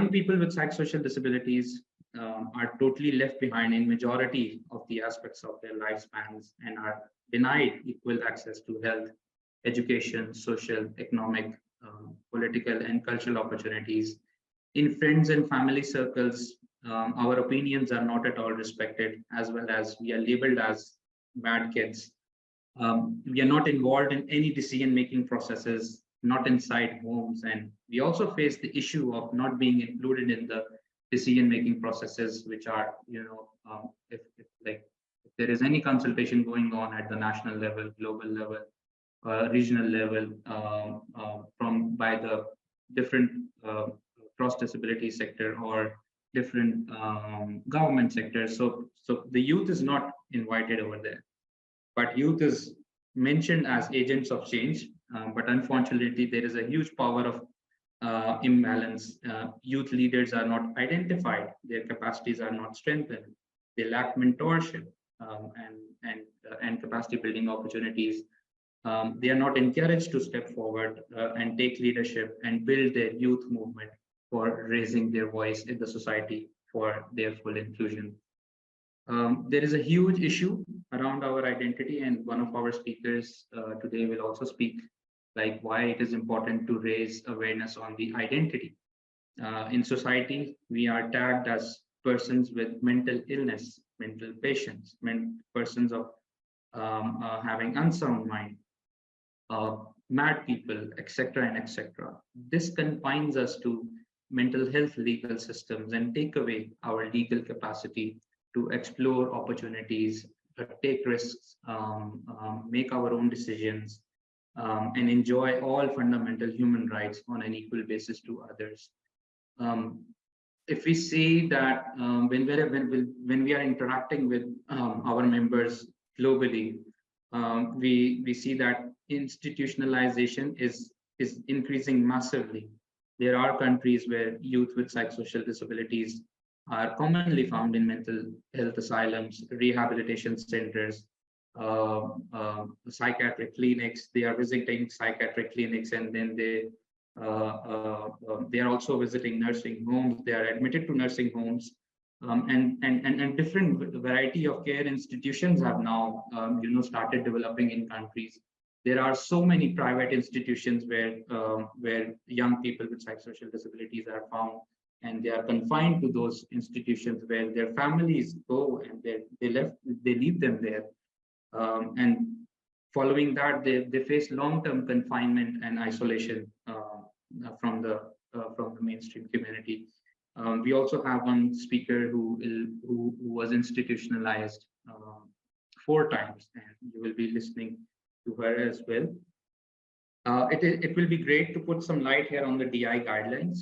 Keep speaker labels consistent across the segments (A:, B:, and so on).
A: young people with psychosocial disabilities are totally left behind in majority of the aspects of their lifespans and are denied equal access to health, education, social, economic, political, and cultural opportunities. In friends and family circles, our opinions are not at all respected, as well as we are labeled as bad kids. We are not involved in any decision-making processes, not inside homes, and we also face the issue of not being included in the decision-making processes, which are, if there is any consultation going on at the national level, global level, regional level, by the different cross disability sector or different government sectors. So the youth is not invited over there, but youth is mentioned as agents of change. But unfortunately, there is a huge power of imbalance. Youth leaders are not identified, their capacities are not strengthened, they lack mentorship and capacity building opportunities. They are not encouraged to step forward and take leadership and build their youth movement for raising their voice in the society for their full inclusion. There is a huge issue around our identity, and one of our speakers today will also speak like why it is important to raise awareness on the identity. In society, we are tagged as persons with mental illness, mental patients, persons of having unsound mind, mad people, etc. and etc. This confines us to mental health legal systems and take away our legal capacity to explore opportunities, take risks, make our own decisions, and enjoy all fundamental human rights on an equal basis to others. If we see that when we are interacting with our members globally, we see that institutionalization is increasing massively. There are countries where youth with psychosocial disabilities are commonly found in mental health asylums, rehabilitation centers, psychiatric clinics. They are visiting psychiatric clinics, and then they are also visiting nursing homes. They are admitted to nursing homes, and different variety of care institutions have now started developing in countries. There are so many private institutions where young people with psychosocial disabilities are found, and they are confined to those institutions where their families go and they leave them there. And following that, they face long-term confinement and isolation from the mainstream community. We also have one speaker who was institutionalized 4 times, and you will be listening to her as well. It will be great to put some light here on the DI guidelines.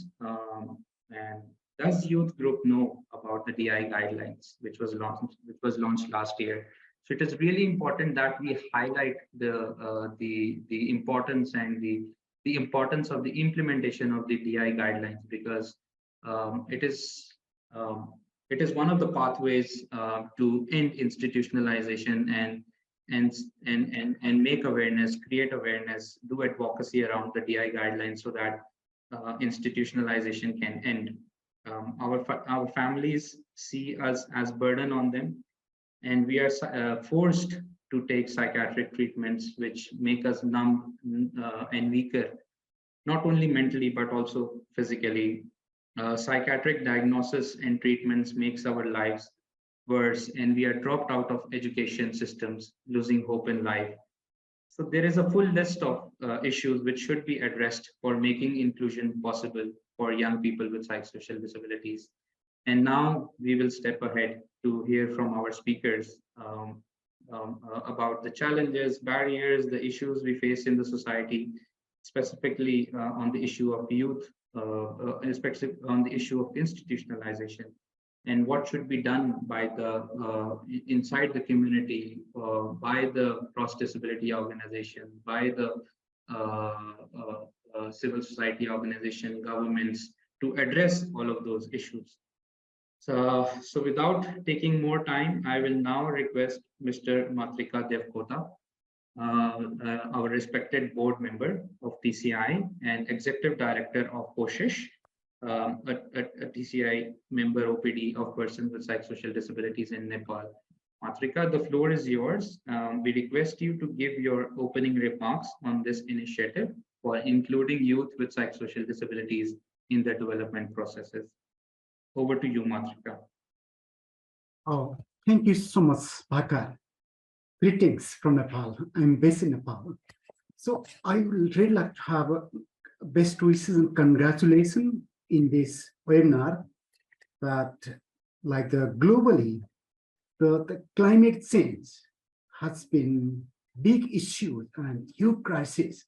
A: And does youth group know about the DI guidelines, which was launched last year? So it is really important that we highlight the importance and the importance of the implementation of the DI guidelines, because it is one of the pathways to end institutionalization and make awareness, create awareness, do advocacy around the DI guidelines so that institutionalization can end. Our families see us as burden on them, and we are forced to take psychiatric treatments which make us numb and weaker, not only mentally but also physically. Psychiatric diagnosis and treatments makes our lives worse, and we are dropped out of education systems, losing hope in life. So there is a full list of issues which should be addressed for making inclusion possible for young people with psychosocial disabilities. And now we will step ahead to hear from our speakers about the challenges, barriers, the issues we face in the society, specifically on the issue of youth, especially on the issue of institutionalization, and what should be done by the inside the community, by the cross disability organization, by the civil society organization, governments, to address all of those issues. So without taking more time, I will now request Mr. Matrika Devkota, our respected board member of TCI and executive director of Koshish, a TCI member OPD of persons with psychosocial disabilities in Nepal. Matrika, the floor is yours. We request you to give your opening remarks on this initiative for including youth with psychosocial disabilities in the development processes. Over to you, Matrika.
B: Oh, thank you so much, Bhakar. Greetings from Nepal. I'm based in Nepal. So I would really like to have best wishes and congratulations in this webinar that, like globally, the climate change has been big issue and huge crisis.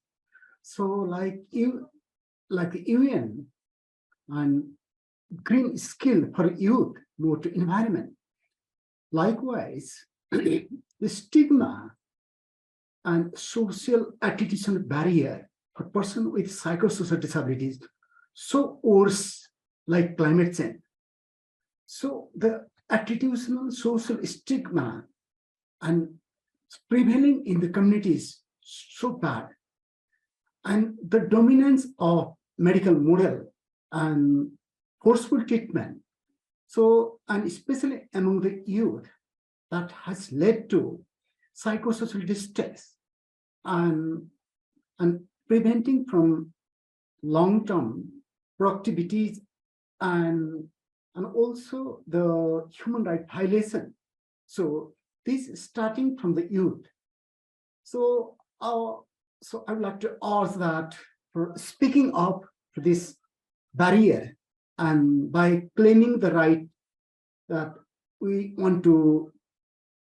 B: So like the UN and green skill for youth more to environment. Likewise, the stigma and social attitudinal barrier for person with psychosocial disabilities so worse like climate change. So the attitudinal social stigma and prevailing in the communities so bad, and the dominance of medical model and forceful treatment. So, and especially among the youth, that has led to psychosocial distress and preventing from long-term productivities and also the human right violation. So this is starting from the youth. So I would like to urge that for speaking up to this barrier and by claiming the right that we want to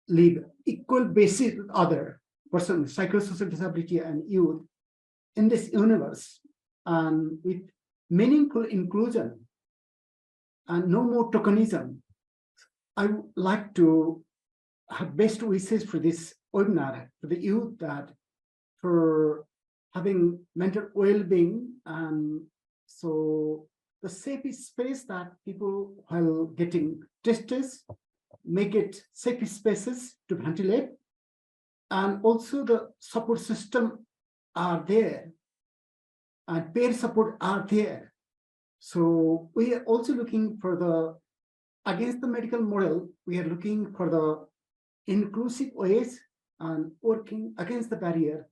B: live equal basis with other person with psychosocial disability and youth in this universe and with meaningful inclusion and no more tokenism. I would like to have best wishes for this webinar for the youth that for having mental well-being and so the safe space that people while getting distress make it safe spaces to ventilate, and also the support system are there and peer support are there. So we are also looking for the against the medical model, we are looking for the inclusive ways and working against the barrier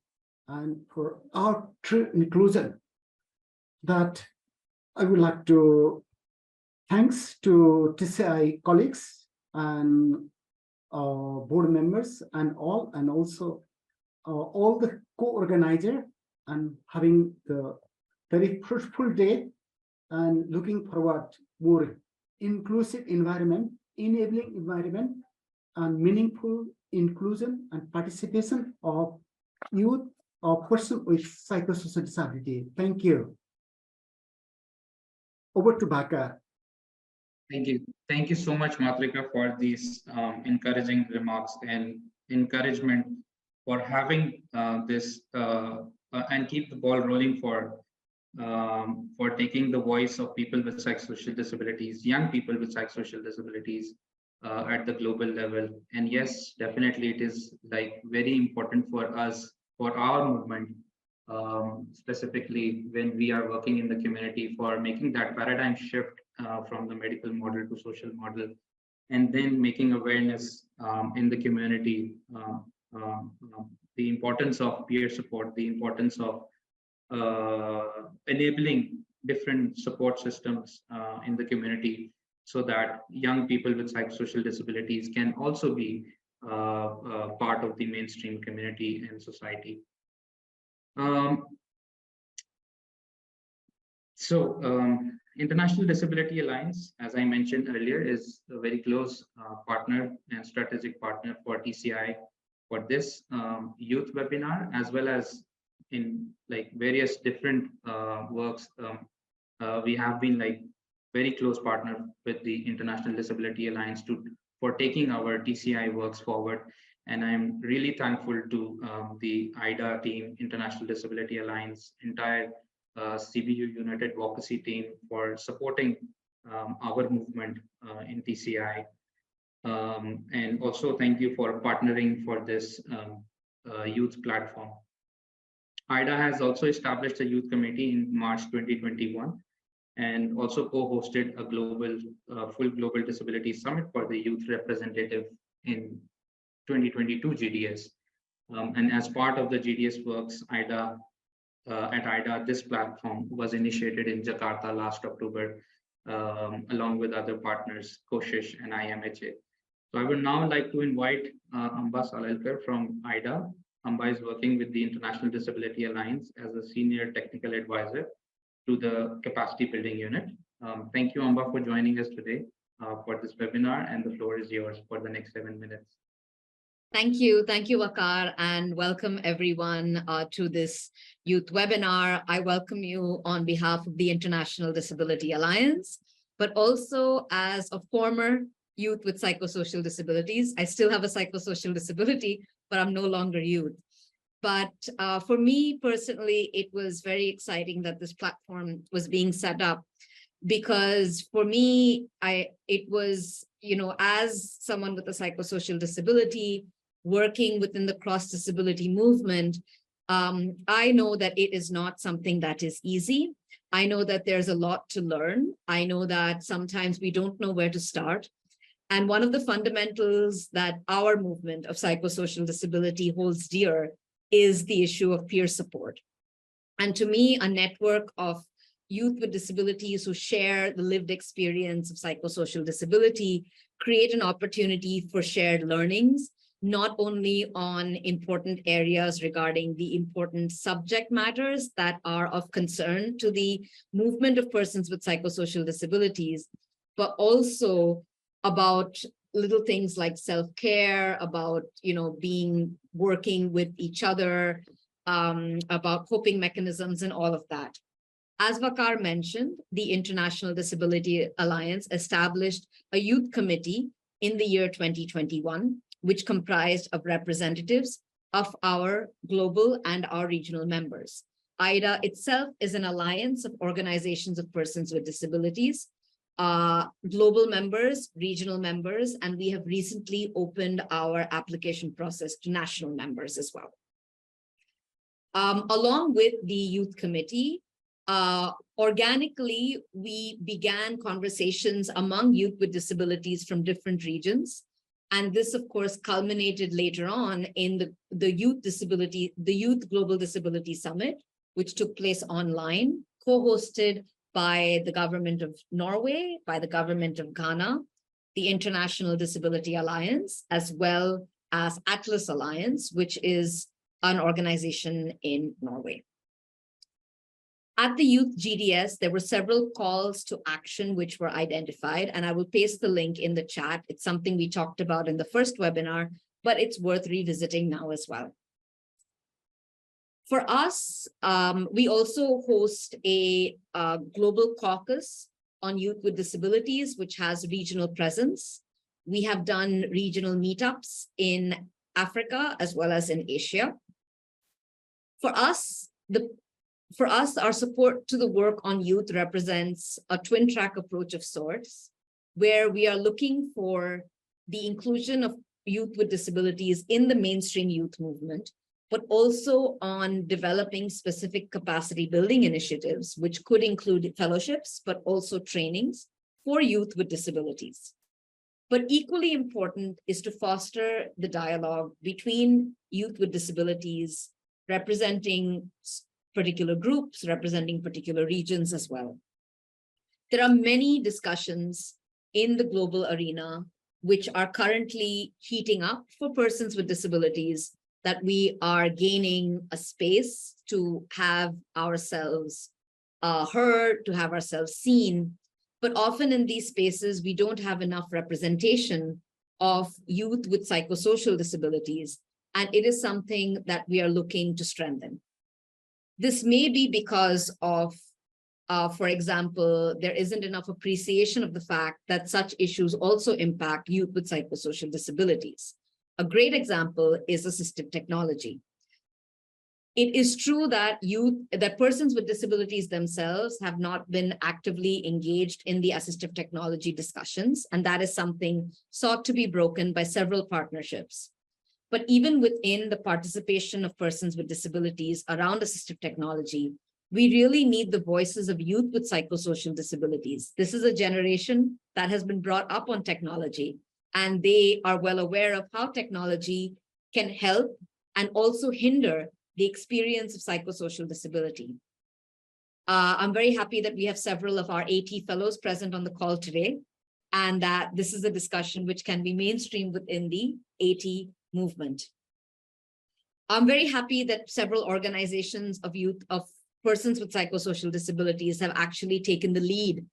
B: and for our true inclusion. That I would like to thanks to TCI colleagues and board members and also all the co-organizer and having the very fruitful day and looking forward more inclusive environment, enabling environment and meaningful inclusion and participation of youth or person with psychosocial disability. Thank you. Over to Bhakar.
A: Thank you. Thank you so much, Matrika, for these encouraging remarks and encouragement for having this and keep the ball rolling for taking the voice of people with psychosocial disabilities, young people with psychosocial disabilities at the global level. And yes, definitely it is like very important for us, for our movement, specifically when we are working in the community for making that paradigm shift from the medical model to social model, and then making awareness in the community, the importance of peer support, the importance of enabling different support systems in the community so that young people with psychosocial disabilities can also be part of the mainstream community and society. International Disability Alliance, as I mentioned earlier, is a very close partner and strategic partner for TCI for this youth webinar, as well as in like various different works. We have been like very close partner with the International Disability Alliance for taking our TCI works forward. And I'm really thankful to the IDA team, International Disability Alliance, entire CBU Unit Advocacy team for supporting our movement in TCI. And also thank you for partnering for this youth platform. IDA has also established a youth committee in March 2021 and also co-hosted a full global disability summit for the youth representative in 2022 GDS. And as part of the GDS works, at IDA, this platform was initiated in Jakarta last October, along with other partners, Koshish and IMHA. So I would now like to invite Amba Salalkar from IDA. Amba is working with the International Disability Alliance as a senior technical advisor to the capacity building unit. Thank you, Amba, for joining us today for this webinar, and the floor is yours for the next 7 minutes.
C: Thank you, Waqar, and welcome everyone to this youth webinar. I welcome you on behalf of the International Disability Alliance, but also as a former youth with psychosocial disabilities. I still have a psychosocial disability, but I'm no longer youth. But for me personally, it was very exciting that this platform was being set up, because for me, it was, as someone with a psychosocial disability, working within the cross-disability movement, I know that it is not something that is easy. I know that there's a lot to learn. I know that sometimes we don't know where to start. And one of the fundamentals that our movement of psychosocial disability holds dear is the issue of peer support. And to me, a network of youth with disabilities who share the lived experience of psychosocial disability create an opportunity for shared learnings, not only on important areas regarding the important subject matters that are of concern to the movement of persons with psychosocial disabilities, but also about little things like self-care, about, working with each other, about coping mechanisms and all of that. As Waqar mentioned, the International Disability Alliance established a youth committee in the year 2021, which comprised of representatives of our global and our regional members. IDA itself is an alliance of organizations of persons with disabilities, global members, regional members, and we have recently opened our application process to national members as well. Along with the youth committee, organically, we began conversations among youth with disabilities from different regions. And this, of course, culminated later on in the Youth Global Disability Summit, which took place online, co-hosted by the government of Norway, by the government of Ghana, the International Disability Alliance, as well as Atlas Alliance, which is an organization in Norway. At the Youth GDS, there were several calls to action which were identified, and I will paste the link in the chat. It's something we talked about in the first webinar, but it's worth revisiting now as well. For us, we also host a global caucus on youth with disabilities, which has regional presence. We have done regional meetups in Africa as well as in Asia. For us, our support to the work on youth represents a twin track approach of sorts, where we are looking for the inclusion of youth with disabilities in the mainstream youth movement, but also on developing specific capacity building initiatives, which could include fellowships, but also trainings for youth with disabilities. But equally important is to foster the dialogue between youth with disabilities, representing particular groups, representing particular regions as well. There are many discussions in the global arena which are currently heating up for persons with disabilities, that we are gaining a space to have ourselves heard, to have ourselves seen. But often in these spaces, we don't have enough representation of youth with psychosocial disabilities, and it is something that we are looking to strengthen. This may be because of, for example, there isn't enough appreciation of the fact that such issues also impact youth with psychosocial disabilities. A great example is assistive technology. It is true that persons with disabilities themselves have not been actively engaged in the assistive technology discussions, and that is something sought to be broken by several partnerships. But even within the participation of persons with disabilities around assistive technology, We really need the voices of youth with psychosocial disabilities. This is a generation that has been brought up on technology, and they are well aware of how technology can help and also hinder the experience of psychosocial disability. I'm very happy that we have several of our AT fellows present on the call today, and that this is a discussion which can be mainstreamed within the AT movement. I'm very happy that several organizations of youth, of persons with psychosocial disabilities have actually taken the lead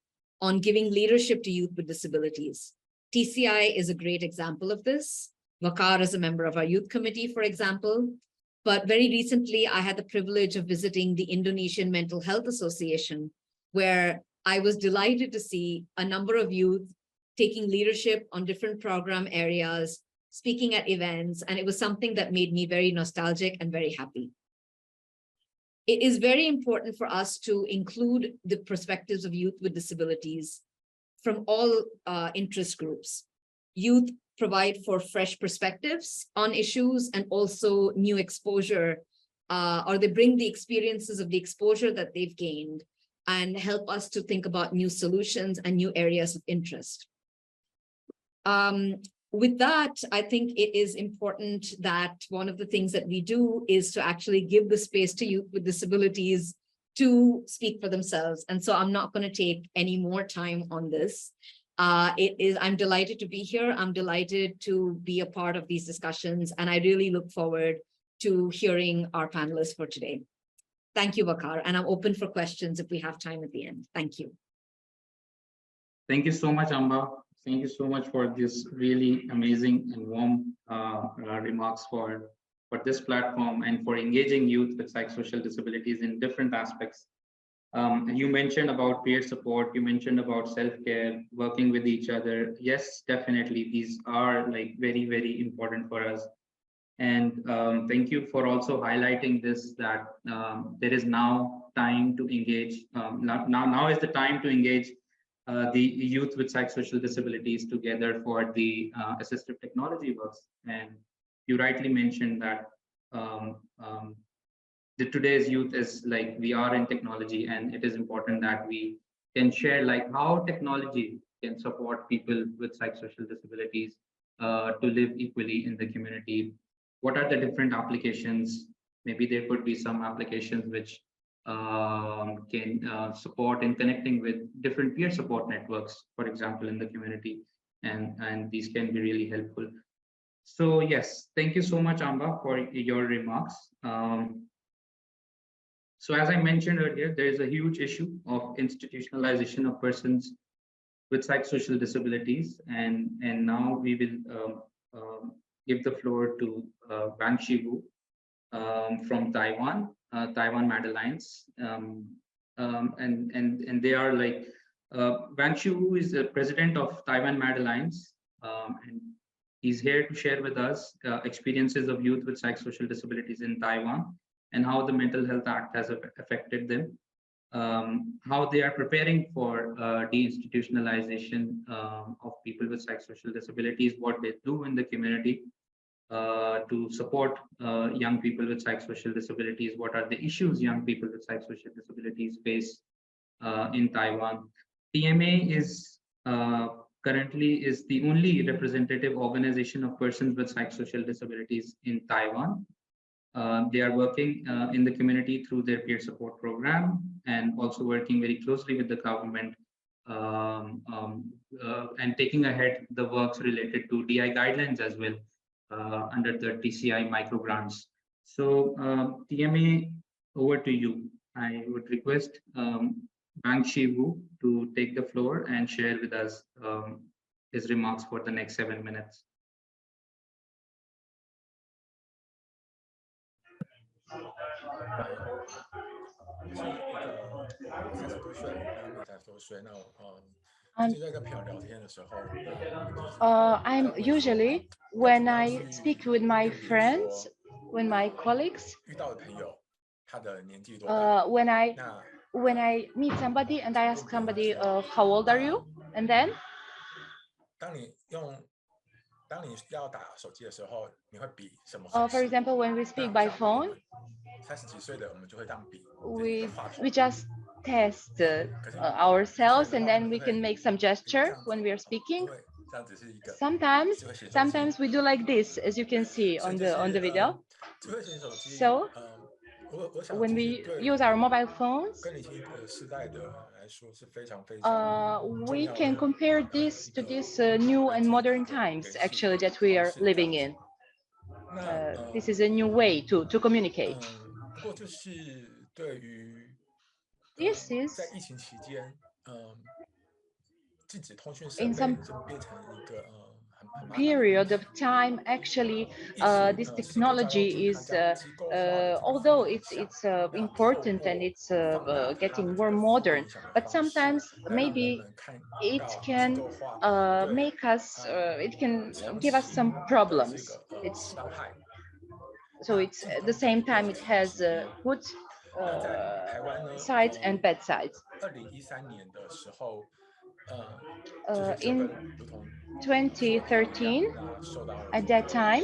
C: on giving leadership to youth with disabilities. TCI is a great example of this. Waqar is a member of our youth committee, for example. But very recently, I had the privilege of visiting the Indonesian Mental Health Association, where I was delighted to see a number of youth taking leadership on different program areas, speaking at events, and it was something that made me very nostalgic and very happy. It is very important for us to include the perspectives of youth with disabilities from all interest groups. Youth provide for fresh perspectives on issues and also new exposure, or they bring the experiences of the exposure that they've gained and help us to think about new solutions and new areas of interest. With that, I think it is important that one of the things that we do is to actually give the space to youth with disabilities to speak for themselves. And so I'm not going to take any more time on this. I'm delighted to be here. I'm delighted to be a part of these discussions, and I really look forward to hearing our panelists for today. Thank you, Waqar, and I'm open for questions if we have time at the end. Thank you.
A: Thank you so much, Amba. Thank you so much for this really amazing and warm remarks for this platform and for engaging youth with psychosocial disabilities in different aspects. You mentioned about peer support, you mentioned about self-care, working with each other. Yes, definitely, these are like very, very important for us. And thank you for also highlighting this, that there is now time to engage. Now is the time to engage the youth with psychosocial disabilities together for the assistive technology works. And you rightly mentioned that today's youth is like, we are in technology, and it is important that we can share like how technology can support people with psychosocial disabilities to live equally in the community. What are the different applications? Maybe there could be some applications which can support in connecting with different peer support networks, for example, in the community, and these can be really helpful. So yes, thank you so much, Amba, for your remarks. So as I mentioned earlier, there is a huge issue of institutionalization of persons with psychosocial disabilities, and now we will give the floor to Wang Shiwu from Taiwan, Taiwan Mad Alliance, and they are like Wang Shiwu is the president of Taiwan Mad Alliance, and he's here to share with us experiences of youth with psychosocial disabilities in Taiwan, and how the Mental Health Act has affected them, how they are preparing for deinstitutionalization of people with psychosocial disabilities, what they do in the community to support young people with psychosocial disabilities, what are the issues young people with psychosocial disabilities face in Taiwan. TMA is currently is the only representative organization of persons with psychosocial disabilities in Taiwan. They are working in the community through their peer support program, and also working very closely with the government and taking ahead the works related to DI guidelines as well under the TCI micro grants. So TMA, over to you. I would request Wang Shiwu to take the floor and share with us his remarks for the next 7 minutes.
D: I'm usually, when I speak with my friends, with my colleagues, when I meet somebody and I ask somebody, how old are you? And then For example, when we speak by phone, we just test ourselves, and then we can make some gesture when we are speaking. Sometimes we do like this, as you can see on the video. So when we use our mobile phones, we can compare this to these new and modern times, actually, that we are living in. This is a new way to communicate. This is in some period of time, actually, this technology is, although it's important and it's getting more modern, but sometimes maybe it can make us, it can give us some problems. It's at the same time it has good sides and bad sides. In 2013, at that time,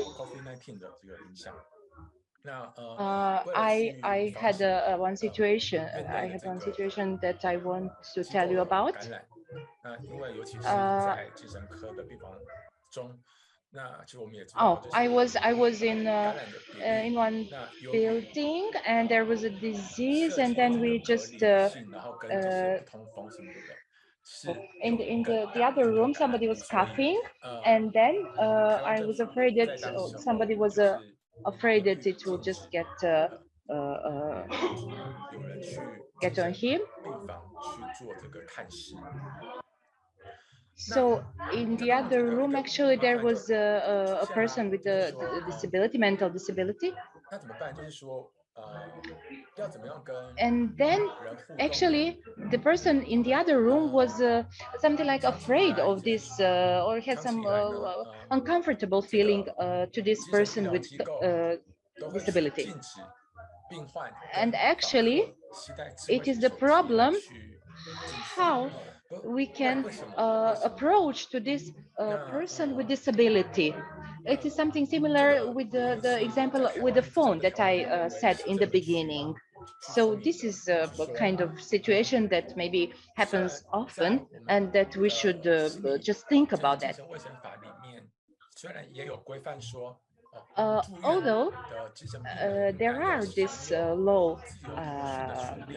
D: I had one situation. I had one situation that I want to tell you about. I was in one building, and there was a disease, and then we just in the other room somebody was coughing, and then I was afraid that somebody was afraid that it will just get on him. So in the other room, actually, there was a person with a disability, mental disability. And then actually the person in the other room was something like afraid of this or had some uncomfortable feeling to this person with disability. And actually it is the problem how we can approach to this person with disability. It is something similar with the example with the phone that I said in the beginning. So this is a kind of situation that maybe happens often, and that we should just think about that. Although there are these law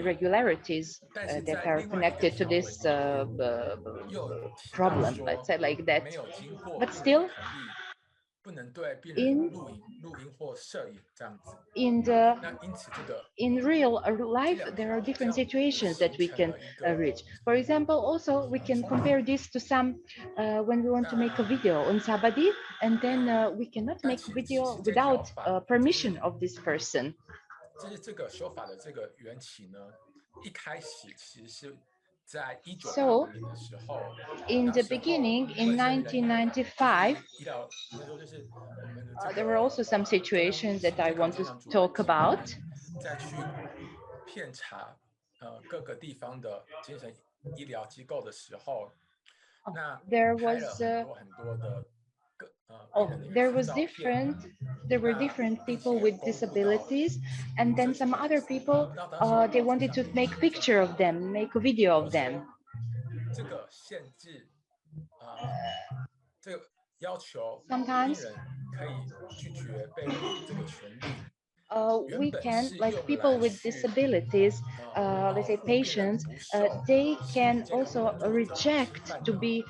D: regularities that are connected to this problem, let's say like that, but still in real life there are different situations that we can reach. For example, also we can compare this to some when we want to make a video on somebody, and then we cannot make a video without permission of this person. So in the beginning, in 1995, there were also some situations that I want to talk about. There were different people with disabilities, and then some other people they wanted to make picture of them, make a video of them. Sometimes we can, like people with disabilities, let's say patients, they can also reject to be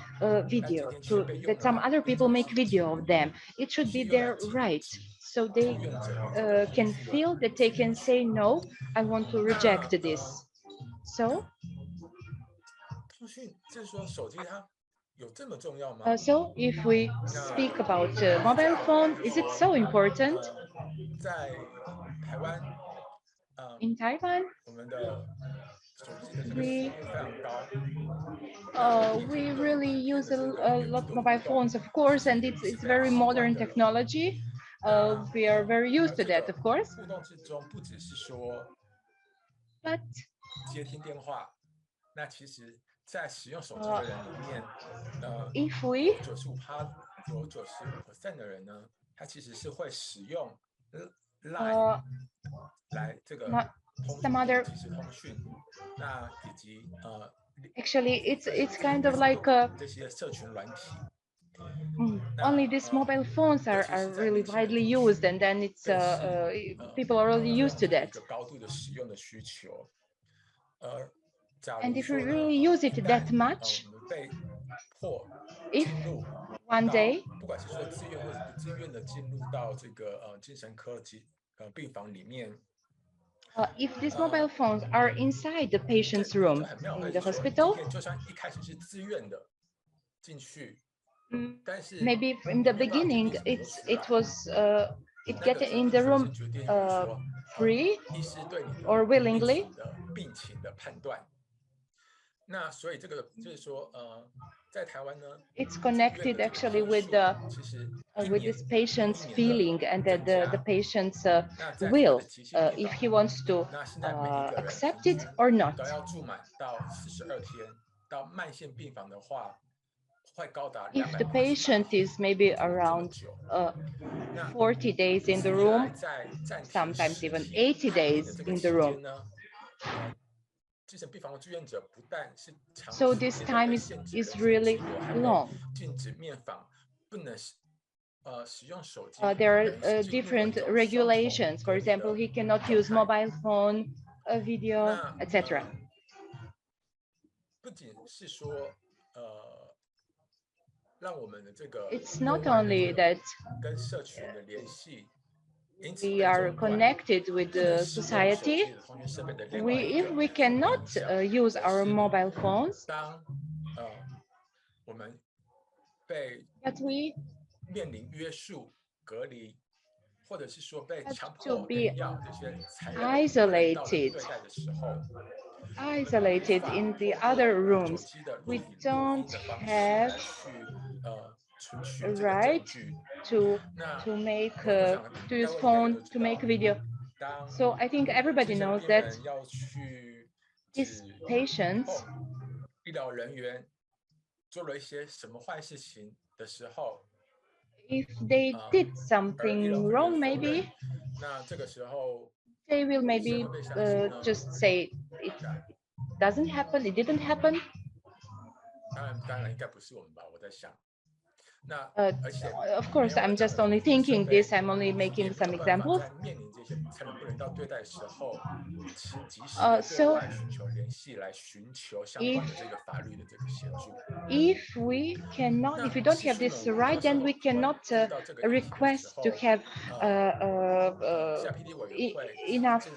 D: video, to that some other people make video of them. It should be their right. So they can feel that they can say, no, I want to reject this. So if we speak about mobile phone, is it so important? In Taiwan, we really use a lot of mobile phones, of course, and it's very modern technology. We are very used to that, of course. But if we
E: 有95%的人呢，他其实是会使用 Line 来这个
D: some other
E: 即时通讯，那以及
D: actually it's kind of like
E: 这些社群软体。
D: only these mobile phones are really widely used, and then it's people are already used to that.
E: 高度的使用的需求，And
D: if we really use it that much,
E: 我们被迫
D: if
E: 进入
D: one day
E: 不管是说自愿或者不自愿的进入到这个精神科病房里面。
D: if these mobile phones are inside the patient's room in the hospital,
E: 就算一开始是自愿的进去，但是
D: maybe in the beginning it was it get in the room free
E: 医师对你
D: or willingly.
E: 的病情的判断。那所以这个就是说在台湾呢
D: it's connected actually with this patient's feeling and the patient's will, if he wants to accept it or not.
E: 都要住满到42天，到慢性病房的话，会高达
D: If the patient is maybe around 40 days in the room, sometimes even 80 days in the room. So this time is really long. There are different regulations. For example, he cannot use mobile phone, video, etc. It's not only that we are connected with the society. If we cannot use our mobile phones, but we have to be isolated in the other rooms. We don't have a right to use phone to make video. So I think everybody knows that these patients, if they did something wrong, maybe they will maybe just say it doesn't happen, it didn't happen. Of course, I'm just only thinking this, I'm only making some examples. So if we don't have this right, then we cannot request to have enough,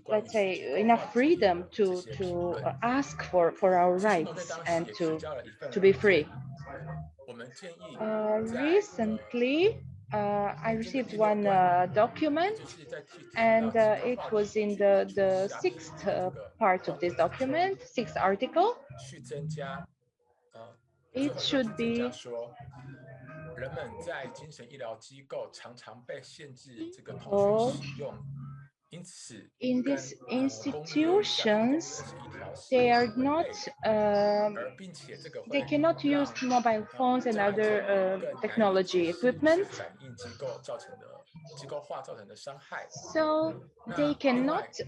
D: let's say, enough freedom to ask for our rights and to be free. Recently, I received one document, and it was in the sixth part of this document, sixth article. It should be in these institutions, they are not, they cannot use mobile phones and other technology equipment. So they cannot,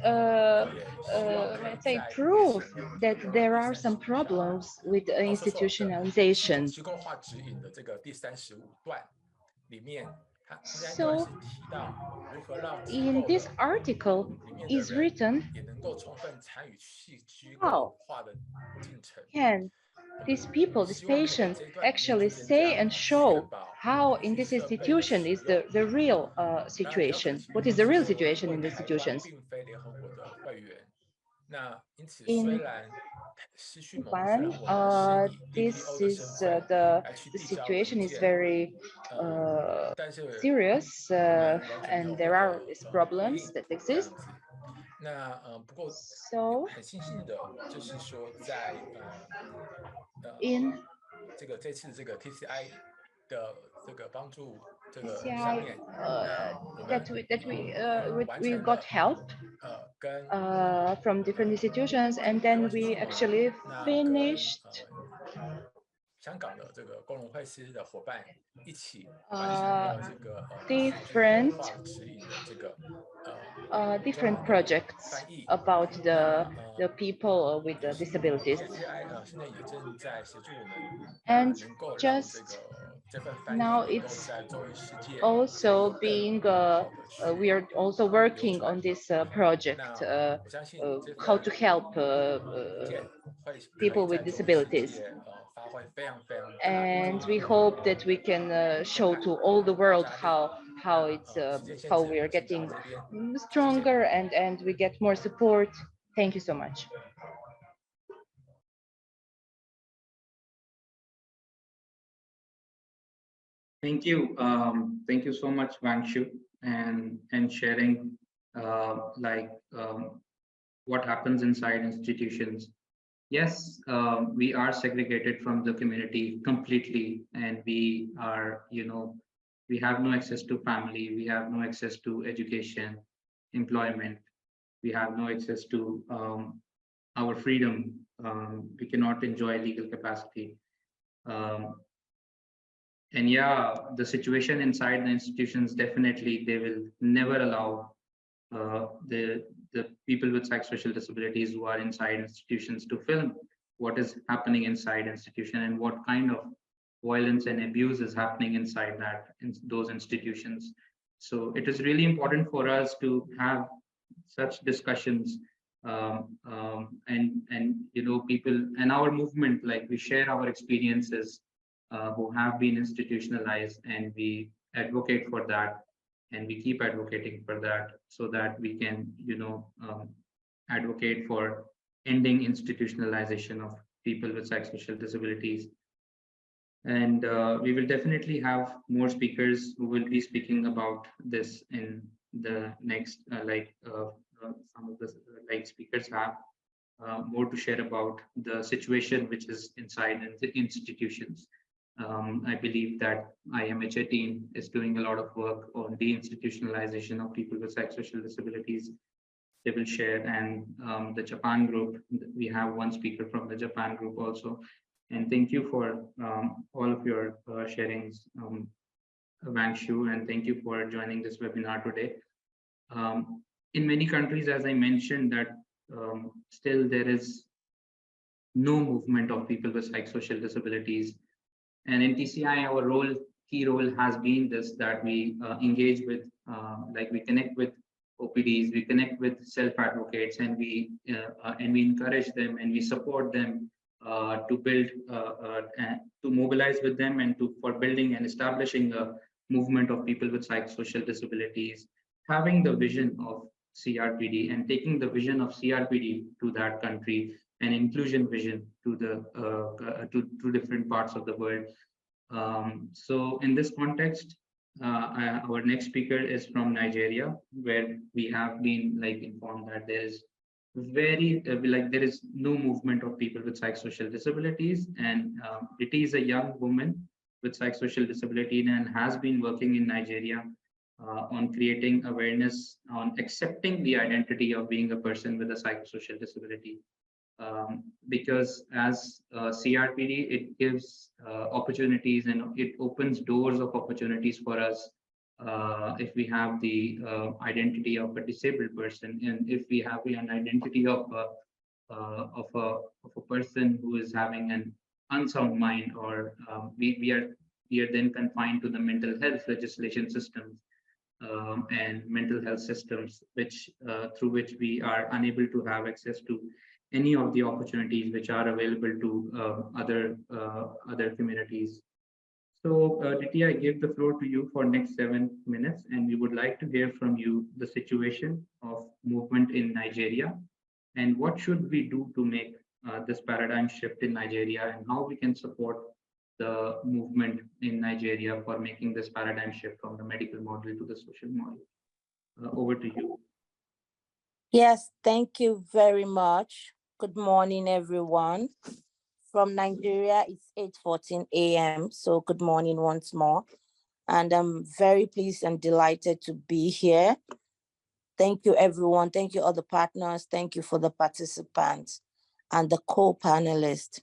D: let's say, prove that there are some problems with institutionalization. So in this article is written how can these people, these patients, actually say and show how in this institution is the real situation, what is the real situation in the institutions. In Japan, this is the situation is very serious, and there are these problems that exist. So in TCI that we got help from different institutions, and then we actually finished
E: 香港的这个工农会师的伙伴一起完成了这个
D: different
E: 化的指引的这个
D: different projects about the people with the disabilities.
E: TCI 现在也正在协助我们
D: And
E: 能够让
D: just
E: 这份翻译
D: now
E: 能够
D: it's
E: 在周围世界
D: also being we are also working on this project
E: 那我相信这
D: how to help
E: 意见会
D: people
E: 可以
D: with
E: 在周围世
D: disabilities.
E: 界发挥非常非常大的
D: And we hope that we can show to all the world how it's how we are getting stronger and we get more support. Thank you so much.
A: Thank you. Thank you so much, Vangshu, and sharing what happens inside institutions. Yes, we are segregated from the community completely, and we are, we have no access to family, we have no access to education, employment, we have no access to our freedom. We cannot enjoy legal capacity. And yeah, the situation inside the institutions, definitely they will never allow the people with psychosocial disabilities who are inside institutions to film what is happening inside institution and what kind of violence and abuse is happening inside those institutions. So it is really important for us to have such discussions and people and our movement, like we share our experiences who have been institutionalized, and we advocate for that, and we keep advocating for that so that we can advocate for ending institutionalization of people with psychosocial disabilities. And we will definitely have more speakers who will be speaking about this in the next some of the speakers have more to share about the situation which is inside the institutions. I believe that IMHA team is doing a lot of work on deinstitutionalization of people with psychosocial disabilities. They will share, and the Japan group, we have one speaker from the Japan group also. And thank you for all of your sharings, Vangshu, and thank you for joining this webinar today. In many countries, as I mentioned, that still there is no movement of people with psychosocial disabilities. And in TCI, our key role has been this, that we engage with, we connect with OPDs, we connect with self-advocates, and we encourage them and we support them to build, to mobilize with them and for building and establishing a movement of people with psychosocial disabilities, having the vision of CRPD and taking the vision of CRPD to that country, and inclusion vision to to different parts of the world. So in this context, our next speaker is from Nigeria, where we have been informed that there is there is no movement of people with psychosocial disabilities, and it is a young woman with psychosocial disability and has been working in Nigeria on creating awareness on accepting the identity of being a person with a psychosocial disability. Because as CRPD, it gives opportunities and it opens doors of opportunities for us if we have the identity of a disabled person, and if we have an identity of a person who is having an unsound mind, or we are then confined to the mental health legislation systems and mental health systems, which through which we are unable to have access to any of the opportunities which are available to other communities. So, Diti, I give the floor to you for next 7 minutes, and we would like to hear from you the situation of movement in Nigeria, and what should we do to make this paradigm shift in Nigeria, and how we can support the movement in Nigeria for making this paradigm shift from the medical model to the social model. Over to you.
F: Yes, thank you very much. Good morning, everyone. From Nigeria, it's 8:14 a.m. So good morning once more. And I'm very pleased and delighted to be here. Thank you, everyone. Thank you, all the partners. Thank you for the participants and the co-panelists.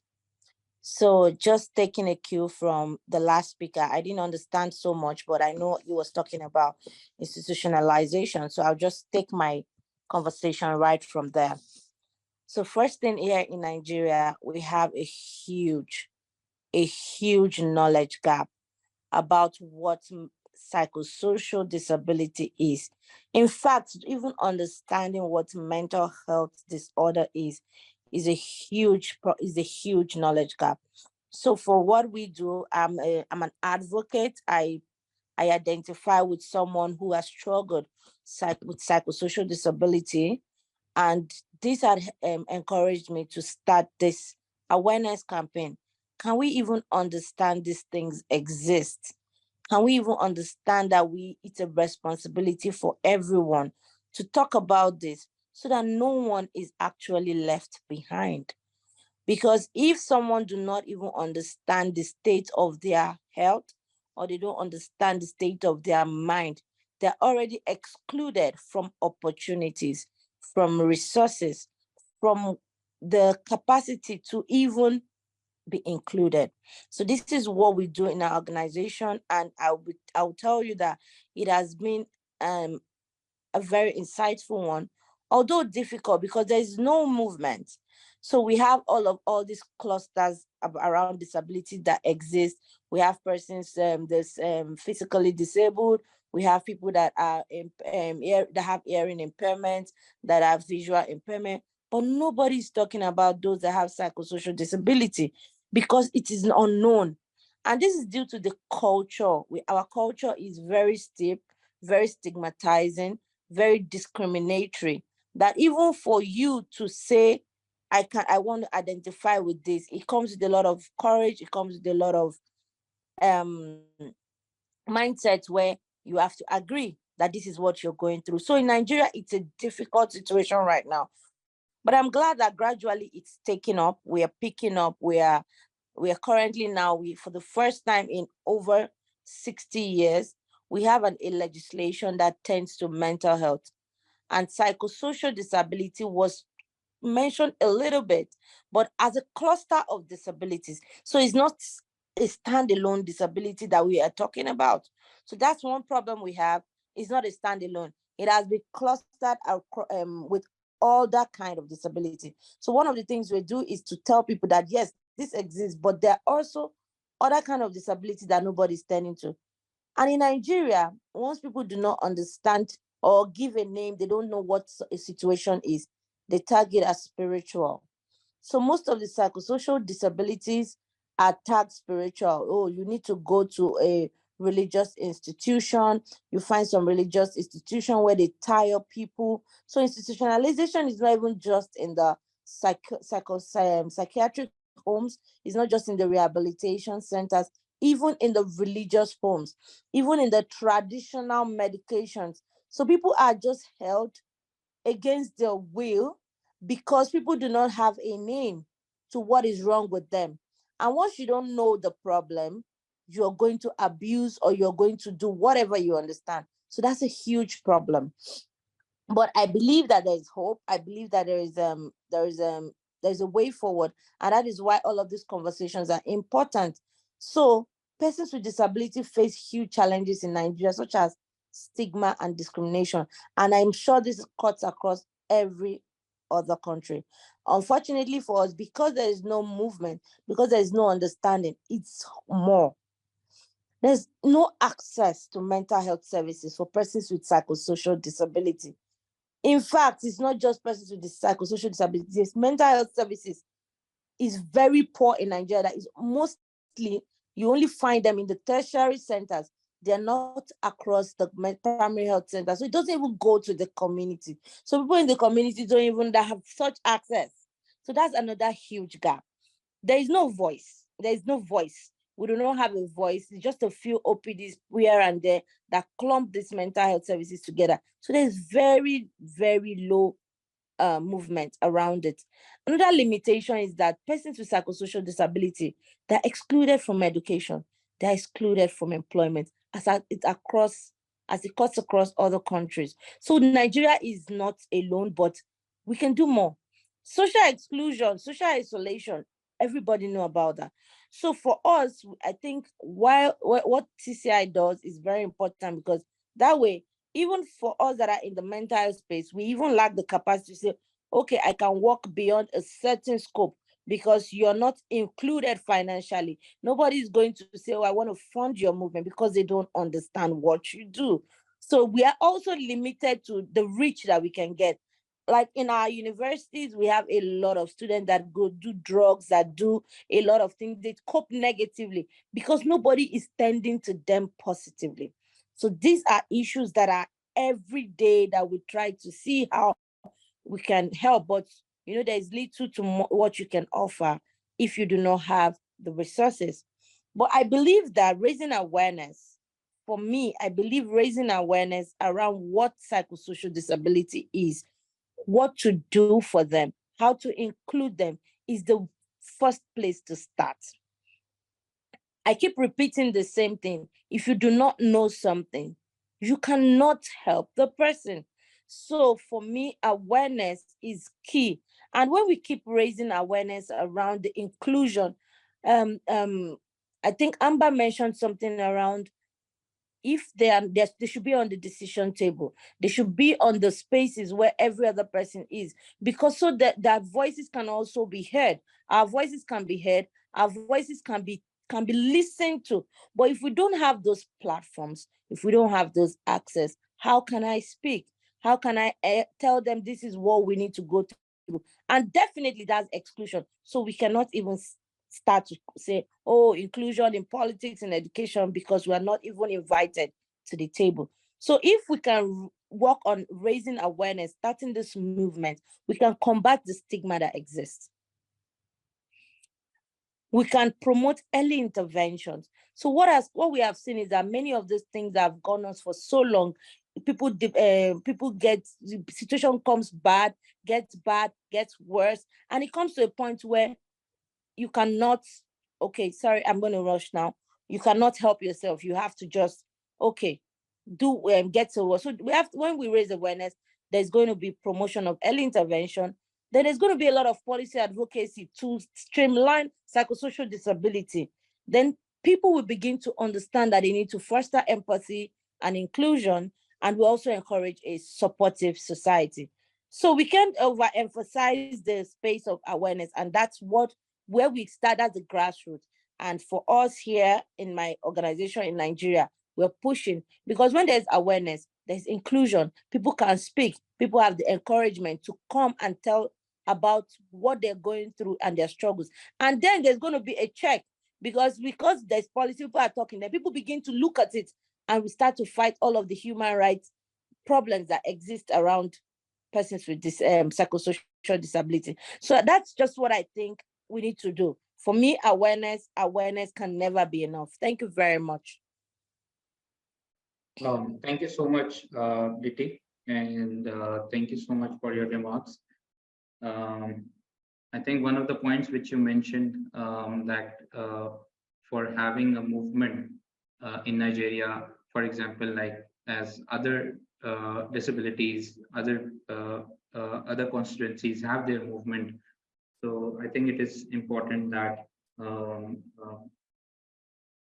F: So just taking a cue from the last speaker, I didn't understand so much, but I know he was talking about institutionalization. So I'll just take my conversation right from there. So first thing, here in Nigeria, we have a huge knowledge gap about what psychosocial disability is. In fact, even understanding what mental health disorder is a huge knowledge gap. So for what we do, I'm an advocate. I identify with someone who has struggled with psychosocial disability, and this had encouraged me to start this awareness campaign. Can we even understand these things exist? Can we even understand that it's a responsibility for everyone to talk about this so that no one is actually left behind? Because if someone do not even understand the state of their health, or they don't understand the state of their mind, they're already excluded from opportunities, from resources, from the capacity to even be included. So this is what we do in our organization, and I'll tell you that it has been a very insightful one, although difficult because there is no movement. So we have all these clusters around disability that exist. We have persons physically disabled. We have people that are that have hearing impairment, that have visual impairment, but nobody's talking about those that have psychosocial disability because it is unknown. And this is due to the culture. Our culture is very steep, very stigmatizing, very discriminatory, that even for you to say, I want to identify with this, it comes with a lot of courage, it comes with a lot of mindsets where you have to agree that this is what you're going through. So in Nigeria, it's a difficult situation right now. But I'm glad that gradually it's taking up, we are picking up, we are currently now, for the first time in over 60 years, we have a legislation that tends to mental health. And psychosocial disability was mentioned a little bit, but as a cluster of disabilities. So it's not a standalone disability that we are talking about. So that's one problem we have. It's not a standalone. It has been clustered with all that kind of disability. So one of the things we do is to tell people that, yes, this exists, but there are also other kind of disability that nobody's turning to. And in Nigeria, once people do not understand or give a name, they don't know what a situation is, they tag it as spiritual. So most of the psychosocial disabilities are tagged spiritual. Oh, you need to go to a religious institution. You find some religious institution where they tie up people. So institutionalization is not even just in the psychiatric homes. It's not just in the rehabilitation centers, even in the religious homes, even in the traditional medications. So people are just held against their will because people do not have a name to what is wrong with them. And once you don't know the problem, you're going to abuse or you're going to do whatever you understand. So that's a huge problem. But I believe that there is hope. I believe that there's a way forward. And that is why all of these conversations are important. So persons with disability face huge challenges in Nigeria, such as stigma and discrimination. And I'm sure this cuts across every other country. Unfortunately for us, because there is no movement, because there is no understanding, it's more. There's no access to mental health services for persons with psychosocial disability. In fact, it's not just persons with psychosocial disabilities. Mental health services is very poor in Nigeria. That is mostly, you only find them in the tertiary centers. They're not across the primary health centers. So it doesn't even go to the community. So people in the community don't even have such access. So that's another huge gap. There is no voice. There is no voice. We do not have a voice. It's just a few OPDs here and there that clump these mental health services together. So there's very, very low movement around it. Another limitation is that persons with psychosocial disability, they're excluded from education. They're excluded from employment as it cuts across other countries. So Nigeria is not alone, but we can do more. Social exclusion, social isolation everybody know about that. So for us, I think what TCI does is very important, because that way, even for us that are in the mental health space, we even lack the capacity to say, okay, I can work beyond a certain scope, because you're not included financially. Nobody is going to say, oh, I want to fund your movement, because they don't understand what you do. So we are also limited to the reach that we can get. Like in our universities, we have a lot of students that go do drugs, that do a lot of things. They cope negatively because nobody is tending to them positively. So these are issues that are every day that we try to see how we can help, but there's little to what you can offer if you do not have the resources. But I believe that raising awareness, for me, I believe raising awareness around what psychosocial disability is, what to do for them, how to include them, is the first place to start. I keep repeating the same thing. If you do not know something, you cannot help the person. So for me, awareness is key. And when we keep raising awareness around the inclusion, I think Amber mentioned something around, if they should be on the decision table. They should be on the spaces where every other person is, because so that voices can also be heard. Our voices can be heard. Our voices can be listened to. But if we don't have those platforms, if we don't have those access, how can I speak? How can I tell them this is what we need to go through? And definitely that's exclusion. So we cannot even start to say, oh, inclusion in politics and education, because we are not even invited to the table. So if we can work on raising awareness, starting this movement, we can combat the stigma that exists. We can promote early interventions. So what we have seen is that many of these things that have gone on for so long, people get, the situation comes bad, gets worse, and it comes to a point where you cannot, okay, sorry, I'm going to rush now. You cannot help yourself. You have to just, okay, get to work. So when we raise awareness, there's going to be promotion of early intervention. Then there's going to be a lot of policy advocacy to streamline psychosocial disability. Then people will begin to understand that they need to foster empathy and inclusion, and we also encourage a supportive society. So we can't overemphasize the space of awareness, and that's where we start at the grassroots. And for us here in my organization in Nigeria, we're pushing, because when there's awareness, there's inclusion, people can speak, people have the encouragement to come and tell about what they're going through and their struggles. And then there's going to be a check, because there's policy, people are talking, then people begin to look at it, and we start to fight all of the human rights problems that exist around persons with this psychosocial disability. So that's just what I think we need to do. For me, awareness can never be enough. Thank you very much.
A: Thank you so much, Diti, and thank you so much for your remarks. I think one of the points which you mentioned, that for having a movement in Nigeria, for example, like as other disabilities, other constituencies have their movement. So I think it is important that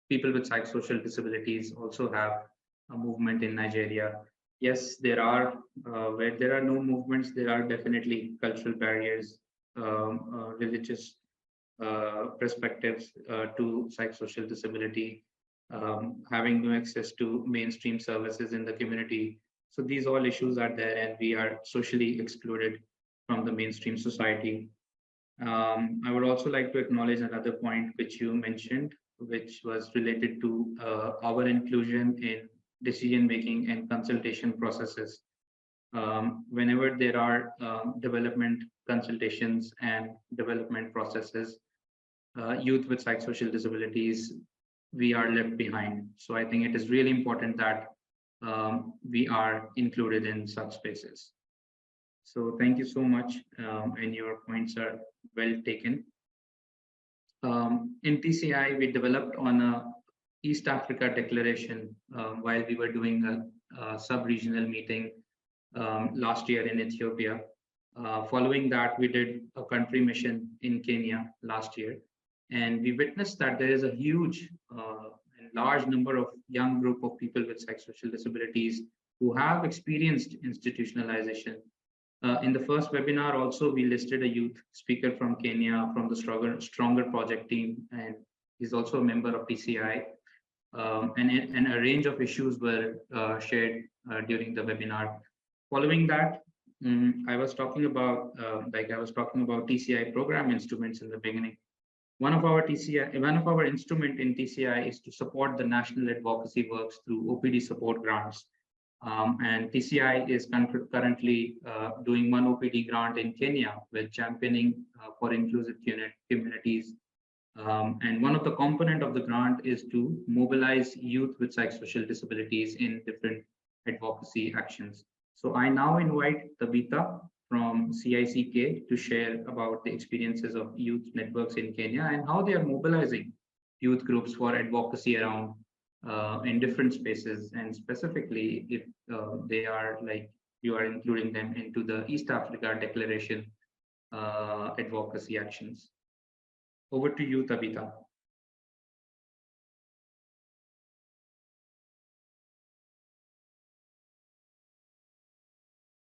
A: people with psychosocial disabilities also have a movement in Nigeria. Yes, there are, where there are no movements, there are definitely cultural barriers, religious perspectives to psychosocial disability, having no access to mainstream services in the community. So these all issues are there, and we are socially excluded from the mainstream society. I would also like to acknowledge another point which you mentioned, which was related to our inclusion in decision-making and consultation processes. Whenever there are development consultations and development processes, youth with psychosocial disabilities, we are left behind. So I think it is really important that we are included in such spaces. So thank you so much, and your points are well taken. In TCI, we developed on a East Africa declaration while we were doing a sub-regional meeting last year in Ethiopia. Following that, we did a country mission in Kenya last year, and we witnessed that there is a huge and large number of young group of people with psychosocial disabilities who have experienced institutionalization. In the first webinar also, we listed a youth speaker from Kenya from the Stronger Project team, and he's also a member of TCI. And a range of issues were shared during the webinar. Following that, I was talking about TCI program instruments in the beginning. One of our instrument in TCI is to support the national advocacy works through OPD support grants. And TCI is currently doing one OPD grant in Kenya with championing for inclusive communities. And one of the component of the grant is to mobilize youth with psychosocial disabilities in different advocacy actions. So I now invite Tabitha from CICK to share about the experiences of youth networks in Kenya and how they are mobilizing youth groups for advocacy around in different spaces, and specifically if they are like you are including them into the East Africa Declaration advocacy actions. Over to you, Tabitha.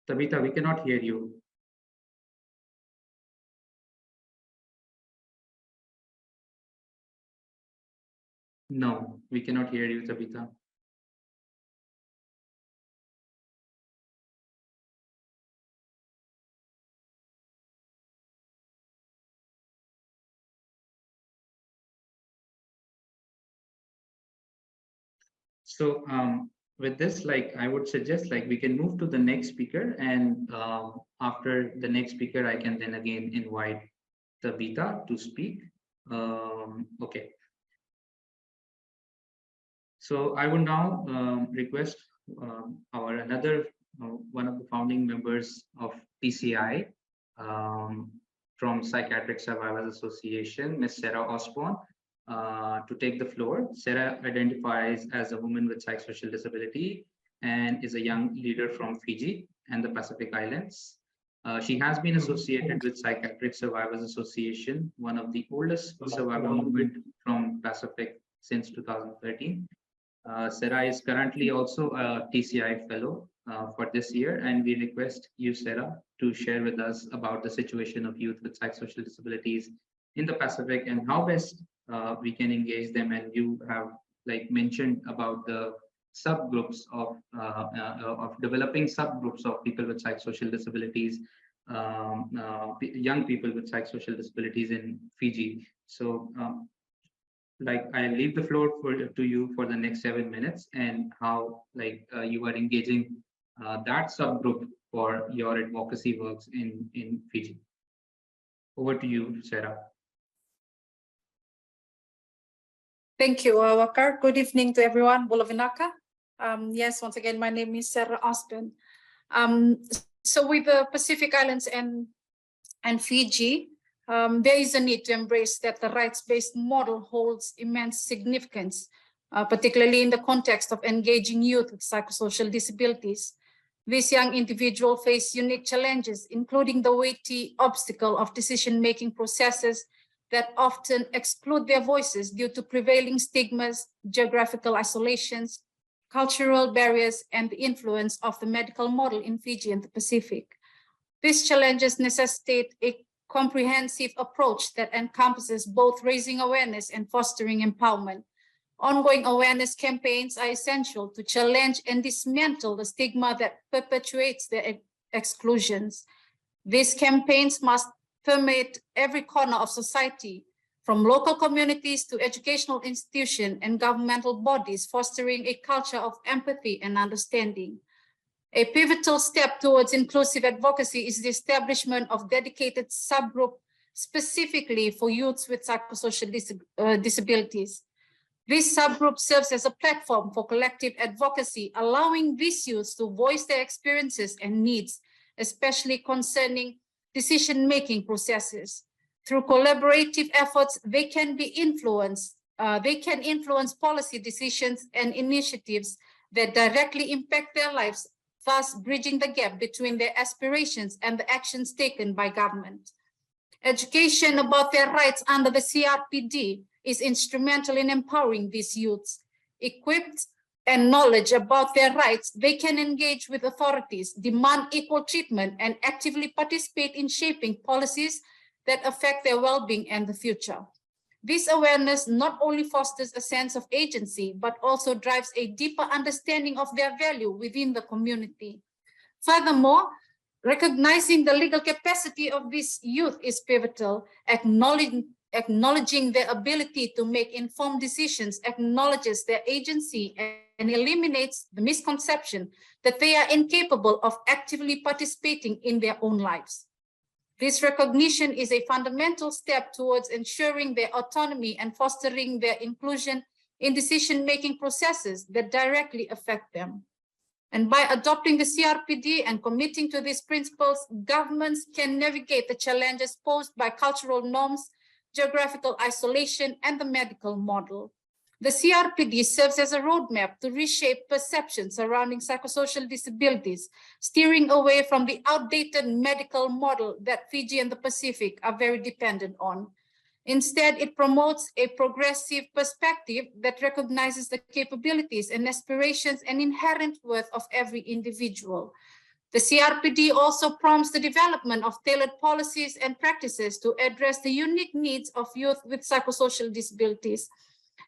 A: Tabitha, we cannot hear you. No, we cannot hear you, Tabitha. So with this, like I would suggest, like we can move to the next speaker, and after the next speaker, I can then again invite Tabitha to speak. Okay. So I would now request one of the founding members of TCI from Psychiatric Survivors Association, Ms. Sarah Osborne, to take the floor. Sarah identifies as a woman with psychosocial disability and is a young leader from Fiji and the Pacific Islands. She has been associated with Psychiatric Survivors Association, one of the oldest survivor movement from Pacific since 2013. Sarah is currently also a TCI fellow for this year, and we request you, Sarah, to share with us about the situation of youth with psychosocial disabilities in the Pacific and how best we can engage them. And you have like mentioned about the subgroups of developing subgroups of people with psychosocial disabilities, young people with psychosocial disabilities in Fiji. So like I leave the floor to you for the next 7 minutes, and how like you are engaging that subgroup for your advocacy works in Fiji. Over to you, Sarah.
G: Thank you, Wakar. Good evening to everyone. Bulavinaka. Yes, once again, my name is Sarah Osborne. So with the Pacific Islands and Fiji, there is a need to embrace that the rights-based model holds immense significance, particularly in the context of engaging youth with psychosocial disabilities. These young individuals face unique challenges, including the weighty obstacle of decision-making processes that often exclude their voices due to prevailing stigmas, geographical isolations, cultural barriers, and the influence of the medical model in Fiji and the Pacific. These challenges necessitate a comprehensive approach that encompasses both raising awareness and fostering empowerment. Ongoing awareness campaigns are essential to challenge and dismantle the stigma that perpetuates their exclusions. These campaigns must permeate every corner of society, from local communities to educational institutions and governmental bodies, fostering a culture of empathy and understanding. A pivotal step towards inclusive advocacy is the establishment of dedicated subgroup specifically for youths with psychosocial disabilities. This subgroup serves as a platform for collective advocacy, allowing these youths to voice their experiences and needs, especially concerning decision-making processes. Through collaborative efforts, they can influence policy decisions and initiatives that directly impact their lives thus bridging the gap between their aspirations and the actions taken by government. Education about their rights under the CRPD is instrumental in empowering these youths. Equipped and knowledge about their rights, they can engage with authorities, demand equal treatment, and actively participate in shaping policies that affect their well-being and the future. This awareness not only fosters a sense of agency, but also drives a deeper understanding of their value within the community. Furthermore, recognizing the legal capacity of this youth is pivotal. Acknowledging their ability to make informed decisions acknowledges their agency and eliminates the misconception that they are incapable of actively participating in their own lives. This recognition is a fundamental step towards ensuring their autonomy and fostering their inclusion in decision-making processes that directly affect them. And by adopting the CRPD and committing to these principles, governments can navigate the challenges posed by cultural norms, geographical isolation, and the medical model. The CRPD serves as a roadmap to reshape perceptions surrounding psychosocial disabilities, steering away from the outdated medical model that Fiji and the Pacific are very dependent on. Instead, it promotes a progressive perspective that recognizes the capabilities and aspirations and inherent worth of every individual. The CRPD also prompts the development of tailored policies and practices to address the unique needs of youth with psychosocial disabilities.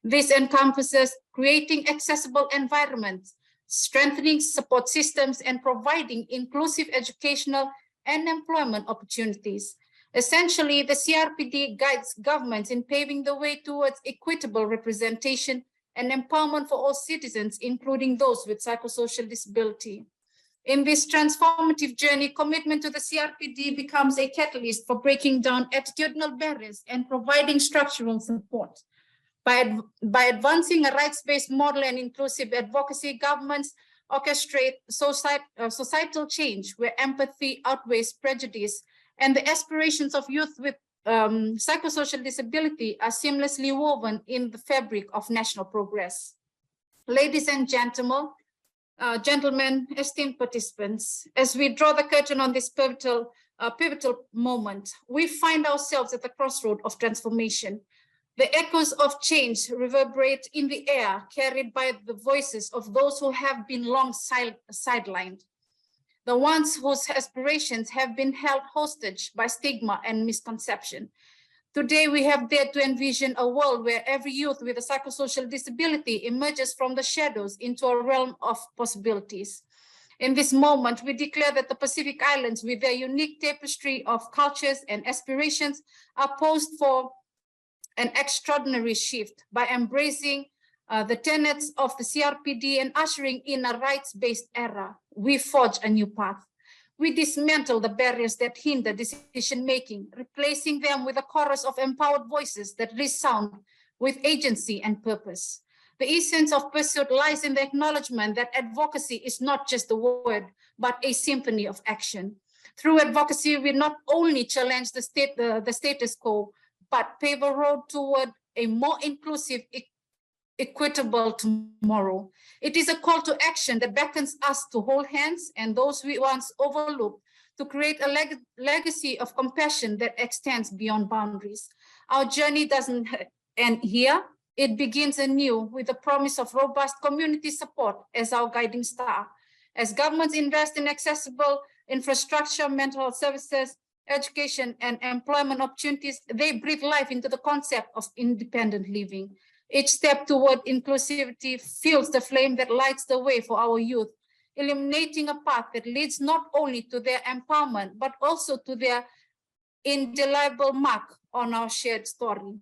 G: This encompasses creating accessible environments, strengthening support systems, and providing inclusive educational and employment opportunities. Essentially, the CRPD guides governments in paving the way towards equitable representation and empowerment for all citizens, including those with psychosocial disability. In this transformative journey, commitment to the CRPD becomes a catalyst for breaking down attitudinal barriers and providing structural support. By advancing a rights-based model and inclusive advocacy, governments orchestrate societal change where empathy outweighs prejudice, and the aspirations of youth with psychosocial disability are seamlessly woven in the fabric of national progress. Ladies and gentlemen, esteemed participants, as we draw the curtain on this pivotal moment, we find ourselves at the crossroad of transformation. The echoes of change reverberate in the air, carried by the voices of those who have been long sidelined, the ones whose aspirations have been held hostage by stigma and misconception. Today, we have dared to envision a world where every youth with a psychosocial disability emerges from the shadows into a realm of possibilities. In this moment, we declare that the Pacific Islands, with their unique tapestry of cultures and aspirations, are poised for an extraordinary shift. By embracing the tenets of the CRPD and ushering in a rights-based era, we forge a new path. We dismantle the barriers that hinder decision-making, replacing them with a chorus of empowered voices that resound with agency and purpose. The essence of pursuit lies in the acknowledgement that advocacy is not just a word, but a symphony of action. Through advocacy, we not only challenge the status quo, but pave a road toward a more inclusive, equitable tomorrow. It is a call to action that beckons us to hold hands and those we once overlooked, to create a legacy of compassion that extends beyond boundaries. Our journey doesn't end here. It begins anew with the promise of robust community support as our guiding star. As governments invest in accessible infrastructure, mental health services, education, and employment opportunities, they breathe life into the concept of independent living. Each step toward inclusivity fuels the flame that lights the way for our youth, illuminating a path that leads not only to their empowerment, but also to their indelible mark on our shared story.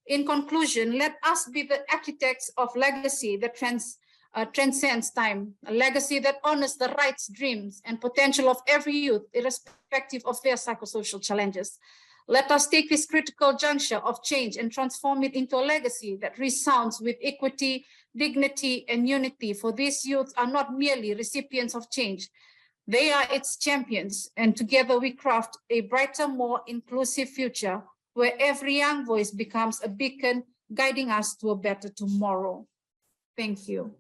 G: In conclusion, let us be the architects of legacy that transcends time, a legacy that honors the rights, dreams, and potential of every youth, irrespective of their psychosocial challenges. Let us take this critical juncture of change and transform it into a legacy that resounds with equity, dignity, and unity, for these youths are not merely recipients of change. They are its champions, and together we craft a brighter, more inclusive future where every young voice becomes a beacon guiding us to a better tomorrow. Thank you.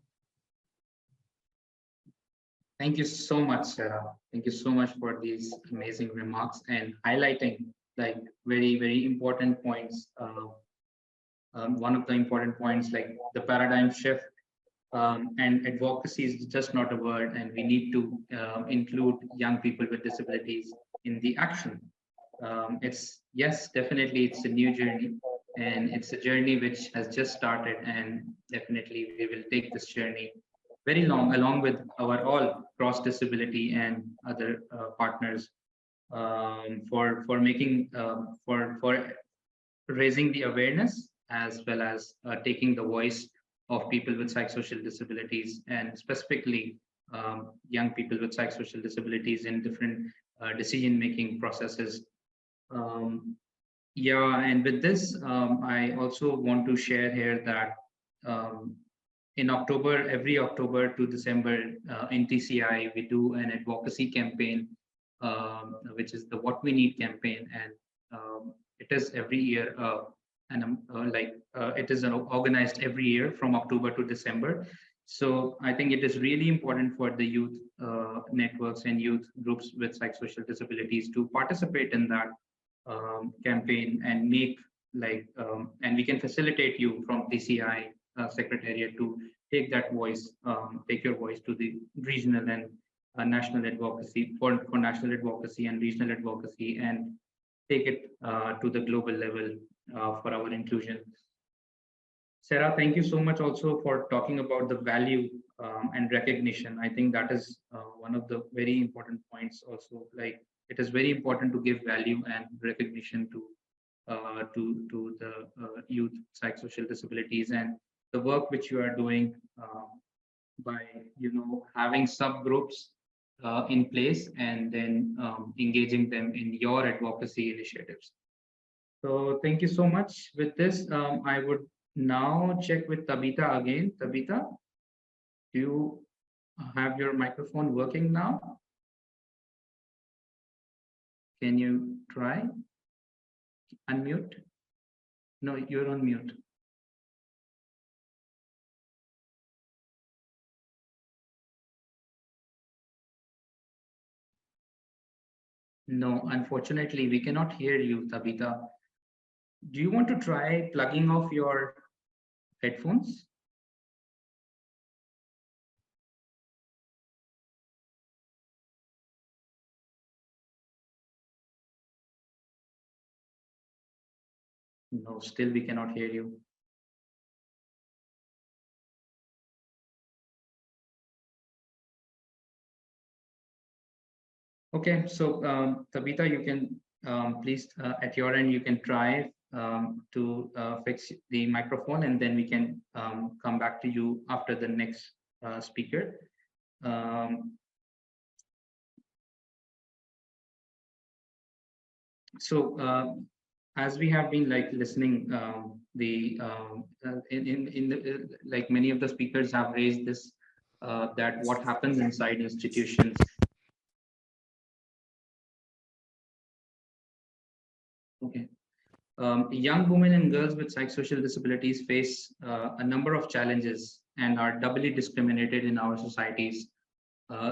A: Thank you so much, Sarah. Thank you so much for these amazing remarks and highlighting like very, very important points. One of the important points, like the paradigm shift, and advocacy is just not a word, and we need to include young people with disabilities in the action. It's yes, definitely it's a new journey, and it's a journey which has just started, and definitely we will take this journey very long, along with our all cross disability and other partners, for making for raising the awareness, as well as taking the voice of people with psychosocial disabilities, and specifically young people with psychosocial disabilities in different decision-making processes. Yeah, and with this, I also want to share here that in October, every October to December, in TCI, we do an advocacy campaign, which is the What We Need campaign, and it is every year, and it is organized every year from October to December. So I think it is really important for the youth networks and youth groups with psychosocial disabilities to participate in that campaign and make and we can facilitate you from TCI Secretariat to take that voice, take your voice to the regional and national advocacy for national advocacy and regional advocacy, and take it to the global level for our inclusion. Sarah, thank you so much also for talking about the value and recognition. I think that is one of the very important points also. Like, it is very important to give value and recognition to the youth psychosocial disabilities, and the work which you are doing by having subgroups in place, and then engaging them in your advocacy initiatives. So thank you so much. With this, I would now check with Tabitha again. Tabitha, do you have your microphone working now? Can you try? Unmute? No, you're on mute. No, unfortunately, we cannot hear you, Tabitha. Do you want to try plugging off your headphones? No, still we cannot hear you. Okay, so Tabitha, you can please at your end, you can try to fix the microphone, and then we can come back to you after the next speaker. So as we have been listening, like many of the speakers have raised this, that what happens inside institutions. Okay. Young women and girls with psychosocial disabilities face a number of challenges and are doubly discriminated in our societies.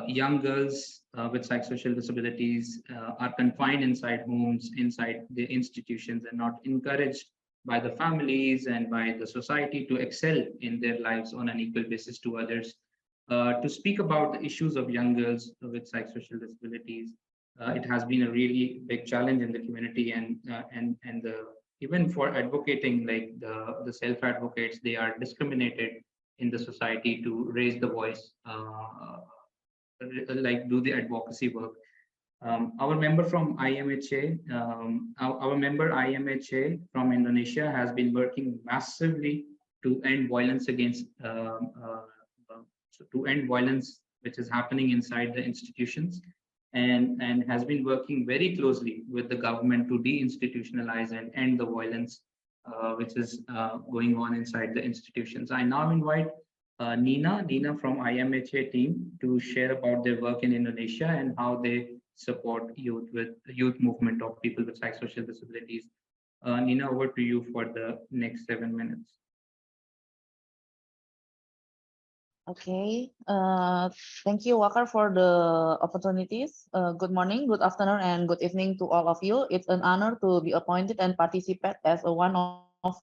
A: Young girls with psychosocial disabilities are confined inside homes, inside the institutions, and not encouraged by the families and by the society to excel in their lives on an equal basis to others. To speak about the issues of young girls with psychosocial disabilities, it has been a really big challenge in the community, and even for advocating, like the self-advocates, they are discriminated in the society to raise the voice, like do the advocacy work. Our member from IMHA, our member IMHA from Indonesia has been working massively to end violence against, to end violence which is happening inside the institutions, and has been working very closely with the government to deinstitutionalize and end the violence which is going on inside the institutions. I now invite Nina from IMHA team to share about their work in Indonesia and how they support youth with the youth movement of people with psychosocial disabilities. Nina, over to you for the next 7 minutes.
H: Okay, thank you, Wakar, for the opportunities. Good morning, good afternoon, and good evening to all of you. It's an honor to be appointed and participate as one of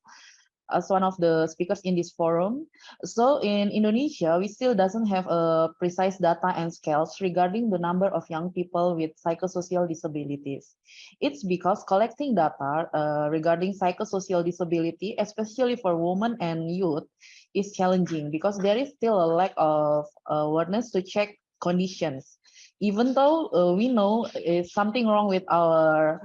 H: the speakers in this forum. So in Indonesia, we still doesn't have a precise data and scales regarding the number of young people with psychosocial disabilities. It's because collecting data regarding psychosocial disability, especially for women and youth, is challenging because there is still a lack of awareness to check conditions. Even though we know is something wrong with our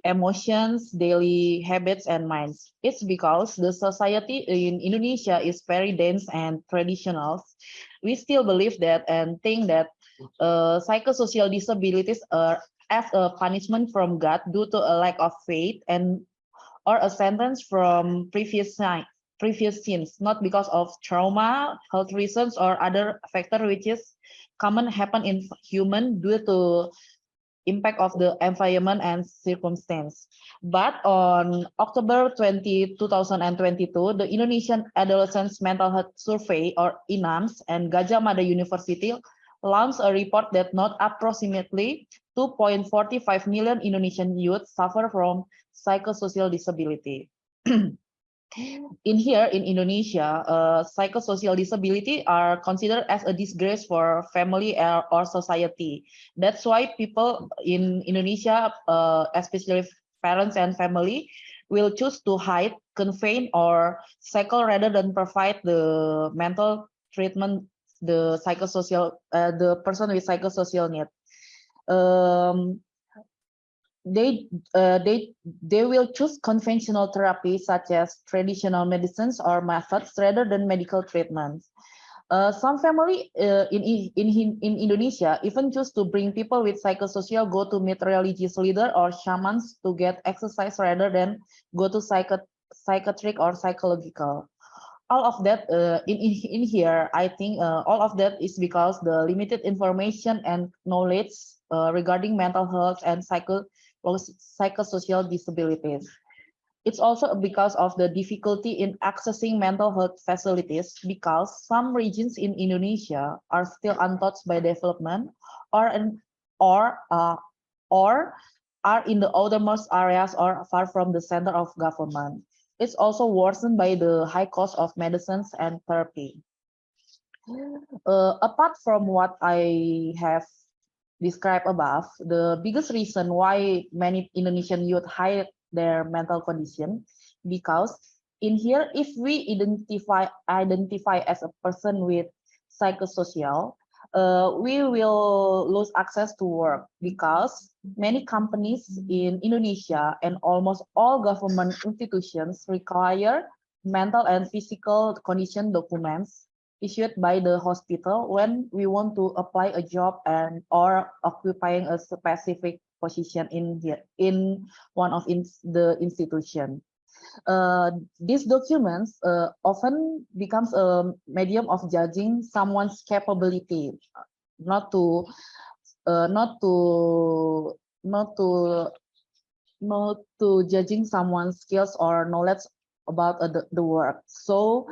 H: emotions, daily habits, and minds. It's because the society in Indonesia is very dense and traditional. We still believe that and think that psychosocial disabilities are as a punishment from God due to a lack of faith and or a sentence from previous sins, not because of trauma, health reasons, or other factor which is common happen in human due to impact of the environment and circumstance. But on October 20, 2022, the Indonesian Adolescents Mental Health Survey, or INAMS, and Gajah Mada University launched a report that not approximately 2.45 million Indonesian youth suffer from psychosocial disability. In here in Indonesia, psychosocial disability are considered as a disgrace for family or society. That's why people in Indonesia, especially parents and family, will choose to hide, confine, or cycle rather than provide the mental treatment, the person with psychosocial need. They will choose conventional therapy such as traditional medicines or methods rather than medical treatments. Some family in Indonesia even choose to bring people with psychosocial go to meet religious leader or shamans to get exercise rather than go to psychiatric or psychological. All of that in here, I think all of that is because the limited information and knowledge regarding mental health and psychosocial disabilities. It's also because of the difficulty in accessing mental health facilities because some regions in Indonesia are still untouched by development or are in the outermost areas or far from the center of government. It's also worsened by the high cost of medicines and therapy. Apart from what I have described above, the biggest reason why many Indonesian youth hide their mental condition, because in here, if we identify as a person with psychosocial, we will lose access to work because many companies in Indonesia and almost all government institutions require mental and physical condition documents issued by the hospital when we want to apply a job and or occupying a specific position in one of the institution. These documents often becomes a medium of judging someone's capability, not to judging someone's skills or knowledge about the work. So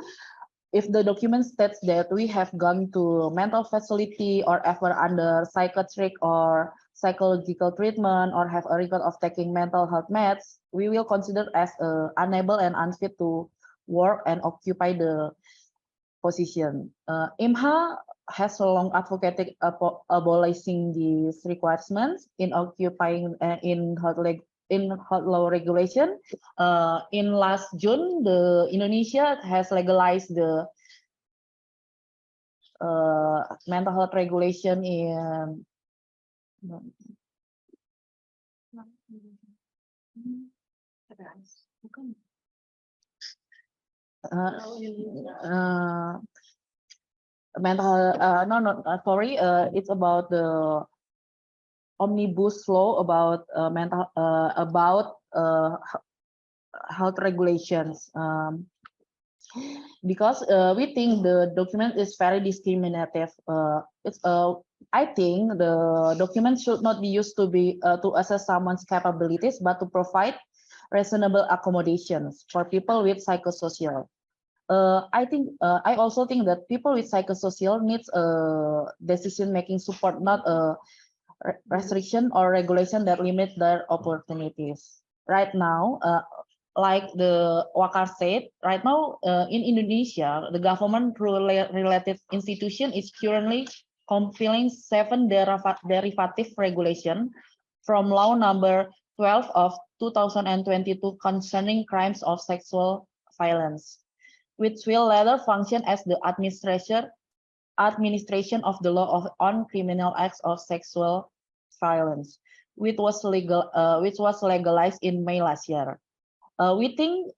H: if the document states that we have gone to mental facility or ever under psychiatric or psychological treatment or have a record of taking mental health meds, we will consider as unable and unfit to work and occupy the position. IMHA has long advocated abolishing these requirements in occupying in health law regulation. In last June, the Indonesia has legalized the mental health regulation in sorry, it's about the omnibus law about health regulations. Because we think the document is very discriminative. I think the document should not be used to assess someone's capabilities, but to provide reasonable accommodations for people with psychosocial. I also think that people with psychosocial needs decision-making support, not a restriction or regulation that limit their opportunities. Right now, like the Wakar said, right now in Indonesia, the government-related institution is currently compiling 7 derivative regulation from law number 12 of 2022 concerning crimes of sexual violence, which will later function as the administration of the law on criminal acts of sexual violence, which was legalized in May last year. We think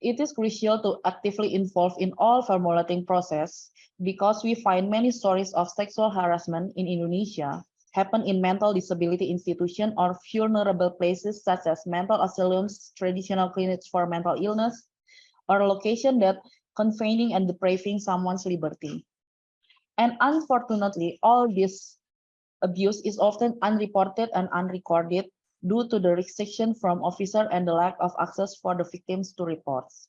H: it is crucial to actively involve in all formulating process because we find many stories of sexual harassment in Indonesia happen in mental disability institution or vulnerable places such as mental asylums, traditional clinics for mental illness, or location that confining and depriving someone's liberty. And unfortunately, all this abuse is often unreported and unrecorded due to the restriction from officer and the lack of access for the victims to reports.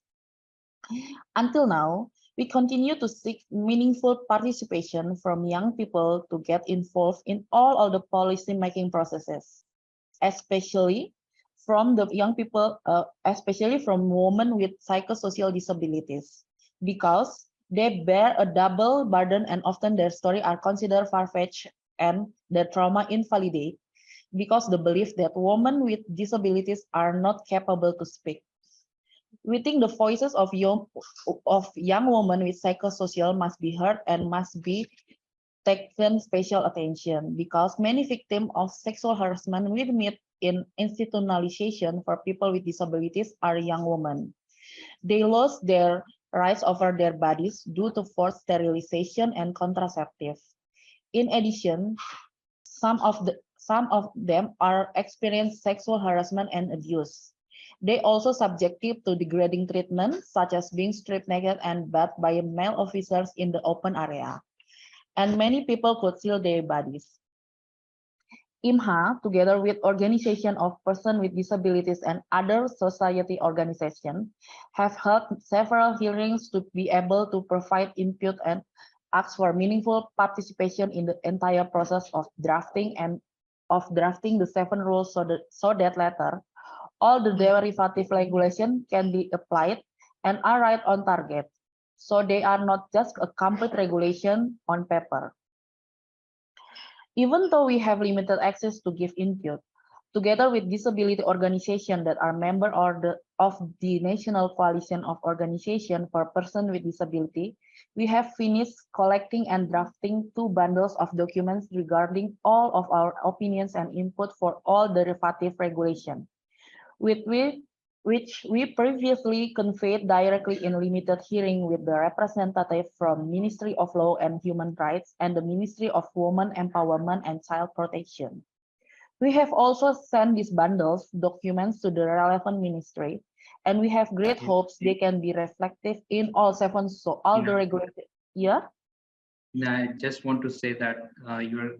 H: Until now, we continue to seek meaningful participation from young people to get involved in all of the policy-making processes, especially from the young people, especially from women with psychosocial disabilities, because they bear a double burden and often their story are considered far-fetched and their trauma invalidate because the belief that women with disabilities are not capable to speak. We think the voices of young women with psychosocial must be heard and must be taken special attention because many victims of sexual harassment will meet in institutionalization for people with disabilities are young women. They lost their rights over their bodies due to forced sterilization and contraceptive. In addition, some of them are experience sexual harassment and abuse. They also subjected to degrading treatment, such as being stripped naked and bathed by male officers in the open area. And many people could seal their bodies. IMHA, together with Organization of Persons with Disabilities and other society organizations, have held several hearings to be able to provide input and ask for meaningful participation in the entire process of drafting the 7 rules so that later all the derivative regulation can be applied and are right on target. So they are not just a complete regulation on paper. Even though we have limited access to give input, together with disability organizations that are members of the National Coalition of Organizations for Persons with Disability, we have finished collecting and drafting 2 bundles of documents regarding all of our opinions and input for all derivative regulation, which we previously conveyed directly in limited hearing with the representative from Ministry of Law and Human Rights and the Ministry of Women Empowerment and Child Protection. We have also sent these bundles documents to the relevant ministry, and we have great hopes they can be reflective in all 7. So all the regulated, yeah.
A: I just want to say that you're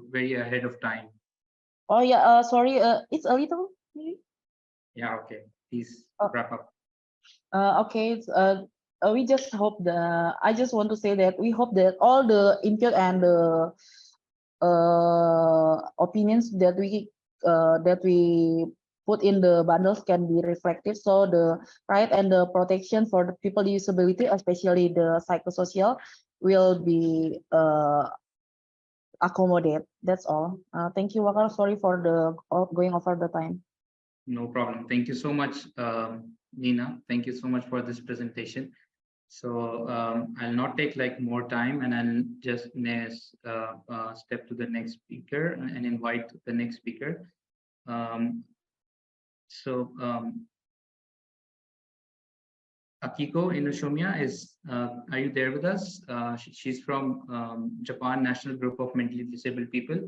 A: very ahead of time.
H: Oh yeah, sorry, it's a little.
A: Yeah, okay. Please wrap up.
H: Okay, we just hope I just want to say that we hope that all the input and the opinions that we put in the bundles can be reflected, so the right and the protection for the people with disability, especially the psychosocial, will be accommodated. That's all. Thank you, Wakar. Sorry for the going over the time.
A: No problem. Thank you so much, Nina. Thank you so much for this presentation. So I'll not take like more time, and I'll just step to the next speaker and invite the next speaker. Akiko Inoshomia are you there with us? She's from Japan National Group of Mentally Disabled People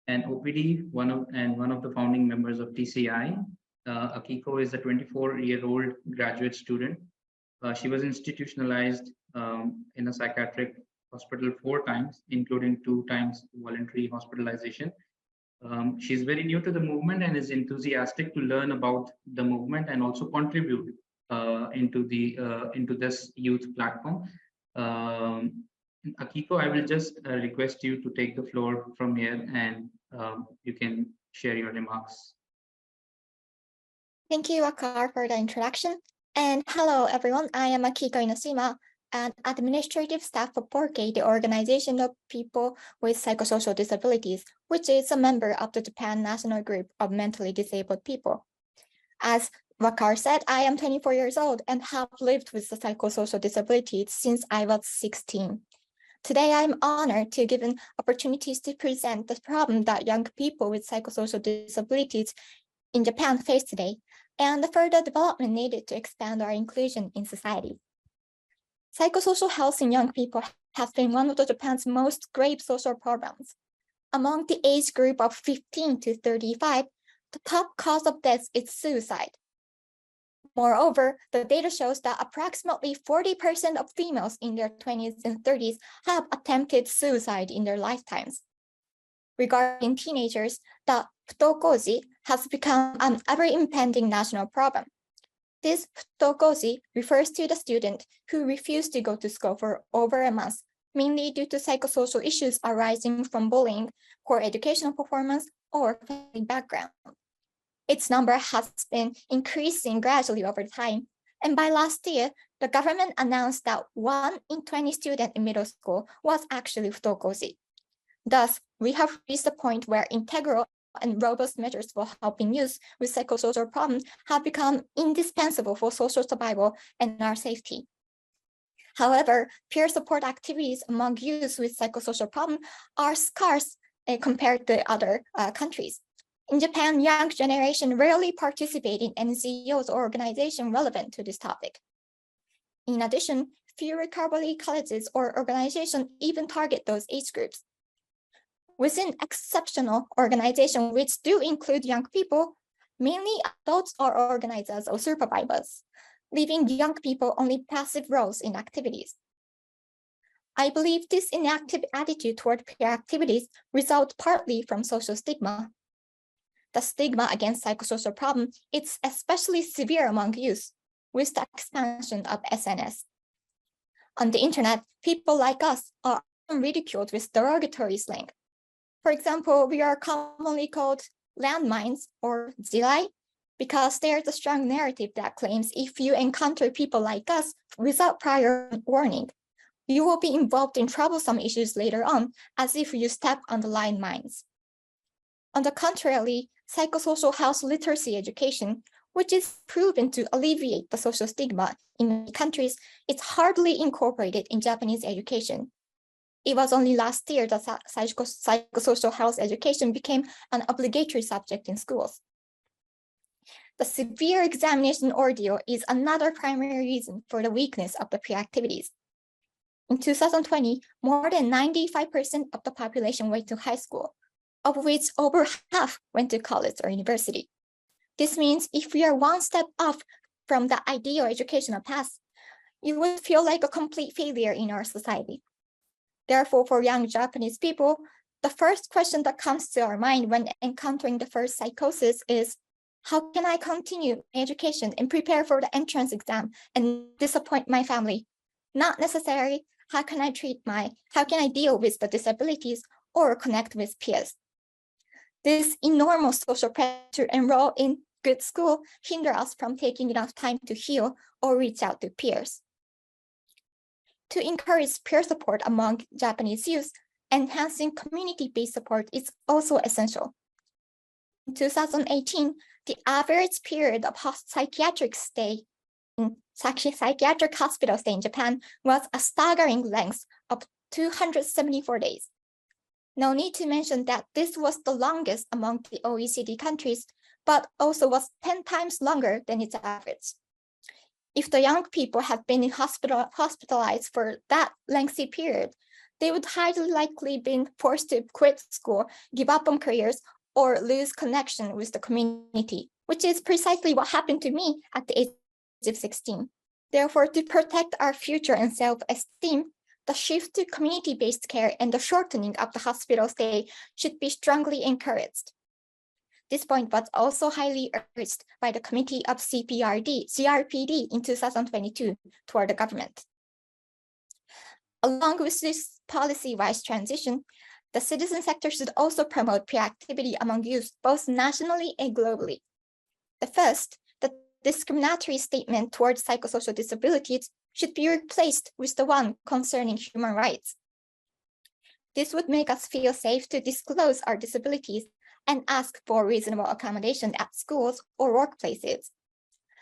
A: and OPD, one of the founding members of TCI. Akiko is a 24-year-old graduate student. She was institutionalized in a psychiatric hospital 4 times, including 2 times voluntary hospitalization. She's very new to the movement and is enthusiastic to learn about the movement and also contribute into this youth platform. Akiko, I will just request you to take the floor from here, and you can share your remarks.
I: Thank you, Akar, for the introduction. And hello, everyone. I am Akiko Inoshima, an administrative staff for PORCE, the Organization of People with Psychosocial Disabilities, which is a member of the Japan National Group of Mentally Disabled People. As Wakar said, I am 24 years old and have lived with the psychosocial disabilities since I was 16. Today, I'm honored to given opportunities to present the problem that young people with psychosocial disabilities in Japan face today, and the further development needed to expand our inclusion in society. Psychosocial health in young people has been one of Japan's most grave social problems. Among the age group of 15 to 35, the top cause of death is suicide. Moreover, the data shows that approximately 40% of females in their 20s and 30s have attempted suicide in their lifetimes. Regarding teenagers, the futokoji has become an ever-impending national problem. This futokoji refers to the student who refused to go to school for over a month, mainly due to psychosocial issues arising from bullying, poor educational performance, or family background. Its number has been increasing gradually over time, and by last year, the government announced that 1 in 20 students in middle school was actually futokoji. Thus, we have reached a point where integral and robust measures for helping youth with psychosocial problems have become indispensable for social survival and our safety. However, peer support activities among youth with psychosocial problems are scarce compared to other countries. In Japan, young generation rarely participate in NGOs or organizations relevant to this topic. In addition, few recovery colleges or organizations even target those age groups. Within exceptional organizations which do include young people, mainly adults are organized as supervisors, leaving young people only passive roles in activities. I believe this inactive attitude toward peer activities results partly from social stigma. The stigma against psychosocial problems is especially severe among youth, with the expansion of SNS. On the internet, people like us are often ridiculed with derogatory slang. For example, we are commonly called landmines or jirai because there's a strong narrative that claims if you encounter people like us without prior warning, you will be involved in troublesome issues later on, as if you step on the landmines. On the contrary, psychosocial health literacy education, which is proven to alleviate the social stigma in many countries, is hardly incorporated in Japanese education. It was only last year that psychosocial health education became an obligatory subject in schools. The severe examination ordeal is another primary reason for the weakness of the peer activities. In 2020, more than 95% of the population went to high school, of which over half went to college or university. This means if we are one step off from the ideal educational path, it would feel like a complete failure in our society. Therefore, for young Japanese people, the first question that comes to our mind when encountering the first psychosis is, how can I continue education and prepare for the entrance exam and disappoint my family? Not necessarily, how can I deal with the disabilities or connect with peers? This enormous social pressure to enroll in good school hinders us from taking enough time to heal or reach out to peers. To encourage peer support among Japanese youth, enhancing community-based support is also essential. In 2018, the average period of psychiatric hospital stay in Japan was a staggering length of 274 days. No need to mention that this was the longest among the OECD countries, but also was 10 times longer than its average. If the young people have been hospitalized for that lengthy period, they would highly likely be forced to quit school, give up on careers, or lose connection with the community, which is precisely what happened to me at the age of 16. Therefore, to protect our future and self-esteem, the shift to community-based care and the shortening of the hospital stay should be strongly encouraged. This point was also highly urged by the Committee of CRPD in 2022 toward the government. Along with this policy-wise transition, the citizen sector should also promote proactivity among youth, both nationally and globally. The first, the discriminatory statement towards psychosocial disabilities should be replaced with the one concerning human rights. This would make us feel safe to disclose our disabilities and ask for reasonable accommodation at schools or workplaces.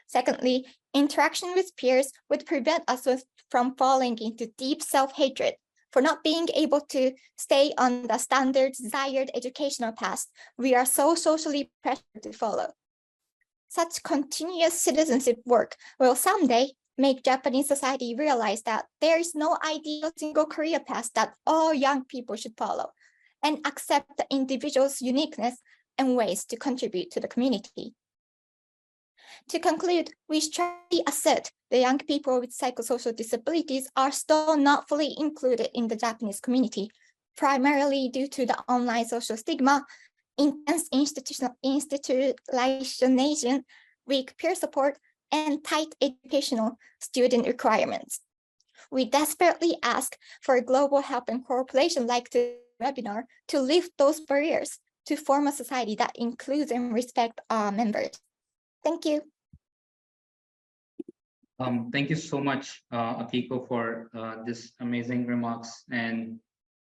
I: Secondly, interaction with peers would prevent us from falling into deep self-hatred for not being able to stay on the standard desired educational path we are so socially pressured to follow. Such continuous citizenship work will someday make Japanese society realize that there is no ideal single career path that all young people should follow, and accept the individual's uniqueness and ways to contribute to the community. To conclude, we strongly assert the young people with psychosocial disabilities are still not fully included in the Japanese community, primarily due to the online social stigma, intense institutionalization, weak peer support, and tight educational student requirements. We desperately ask for global help and cooperation like the webinar to lift those barriers to form a society that includes and respects our members. Thank you.
A: Thank you so much, Akiko, for this amazing remarks and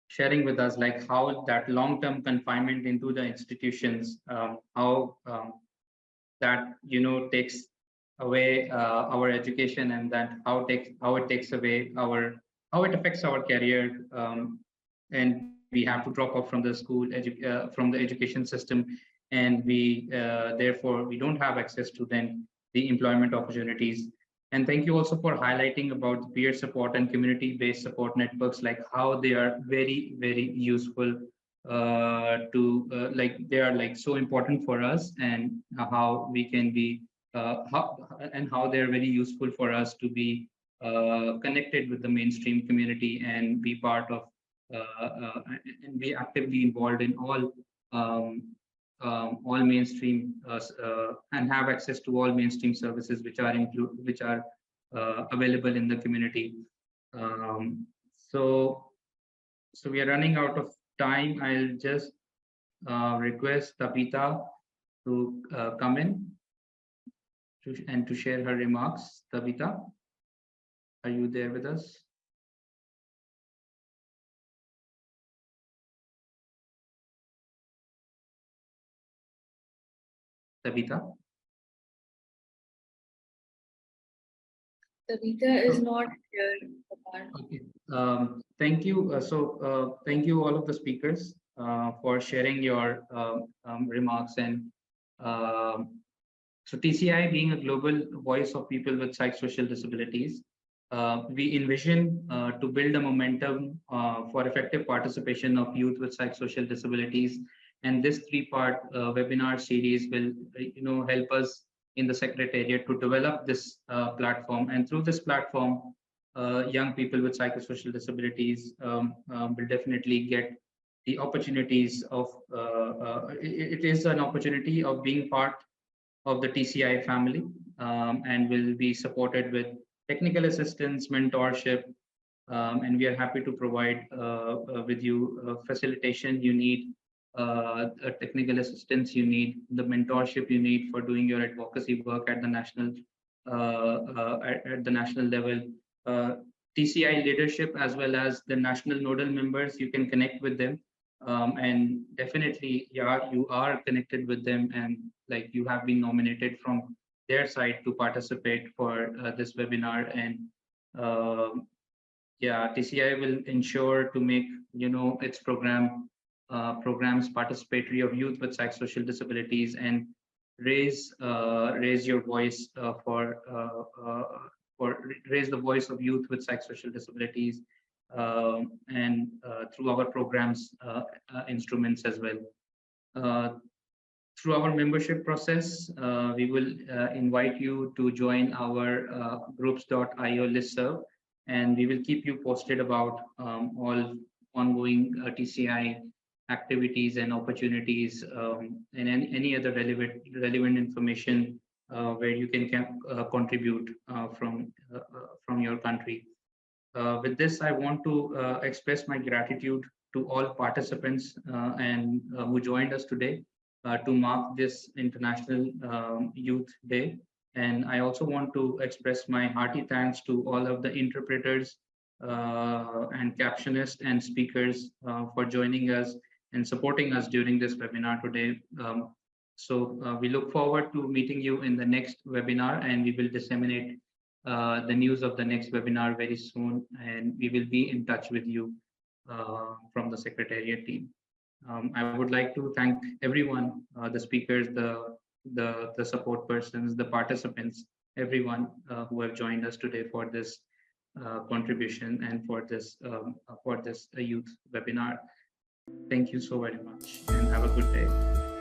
A: sharing with us like how that long-term confinement into the institutions, how that takes away our education, and that how it takes away how it affects our career, and we have to drop out from the school from the education system, and we therefore we don't have access to then the employment opportunities. And thank you also for highlighting about the peer support and community-based support networks, like how they are very, very useful they are like so important for us, and how we can be how they're very useful for us to be connected with the mainstream community and be part of and be actively involved in all mainstream and have access to all mainstream services which are available in the community. So we are running out of time. I'll just request Tabitha to come in and to share her remarks. Tabitha, are you there with us? Tabitha?
J: Tabitha is not here.
A: Okay. Thank you. Thank you all of the speakers for sharing your remarks. And so TCI, being a global voice of people with psychosocial disabilities, we envision to build a momentum for effective participation of youth with psychosocial disabilities. And this three-part webinar series will help us in the Secretariat to develop this platform. And through this platform, young people with psychosocial disabilities will definitely get the opportunities of, it is an opportunity of being part of the TCI family, and will be supported with technical assistance, mentorship, and we are happy to provide with you facilitation you need, technical assistance you need, the mentorship you need for doing your advocacy work at the national level, TCI leadership, as well as the national nodal members. You can connect with them, and definitely, yeah, you are connected with them, and like you have been nominated from their side to participate for this webinar. And yeah, TCI will ensure to make its programs participatory of youth with psychosocial disabilities, and raise your voice raise the voice of youth with psychosocial disabilities, and through our programs instruments as well. Through our membership process, we will invite you to join our groups.io listserv, and we will keep you posted about all ongoing TCI activities and opportunities, and any other relevant information where you can contribute from your country. With this, I want to express my gratitude to all participants and who joined us today to mark this International Youth Day. And I also want to express my hearty thanks to all of the interpreters and captionists and speakers for joining us and supporting us during this webinar today. So we look forward to meeting you in the next webinar, and we will disseminate the news of the next webinar very soon, and we will be in touch with you from the Secretariat team. I would like to thank everyone, the speakers, the support persons, the participants, everyone who have joined us today for this contribution and for this youth webinar. Thank you so very much and have a good day.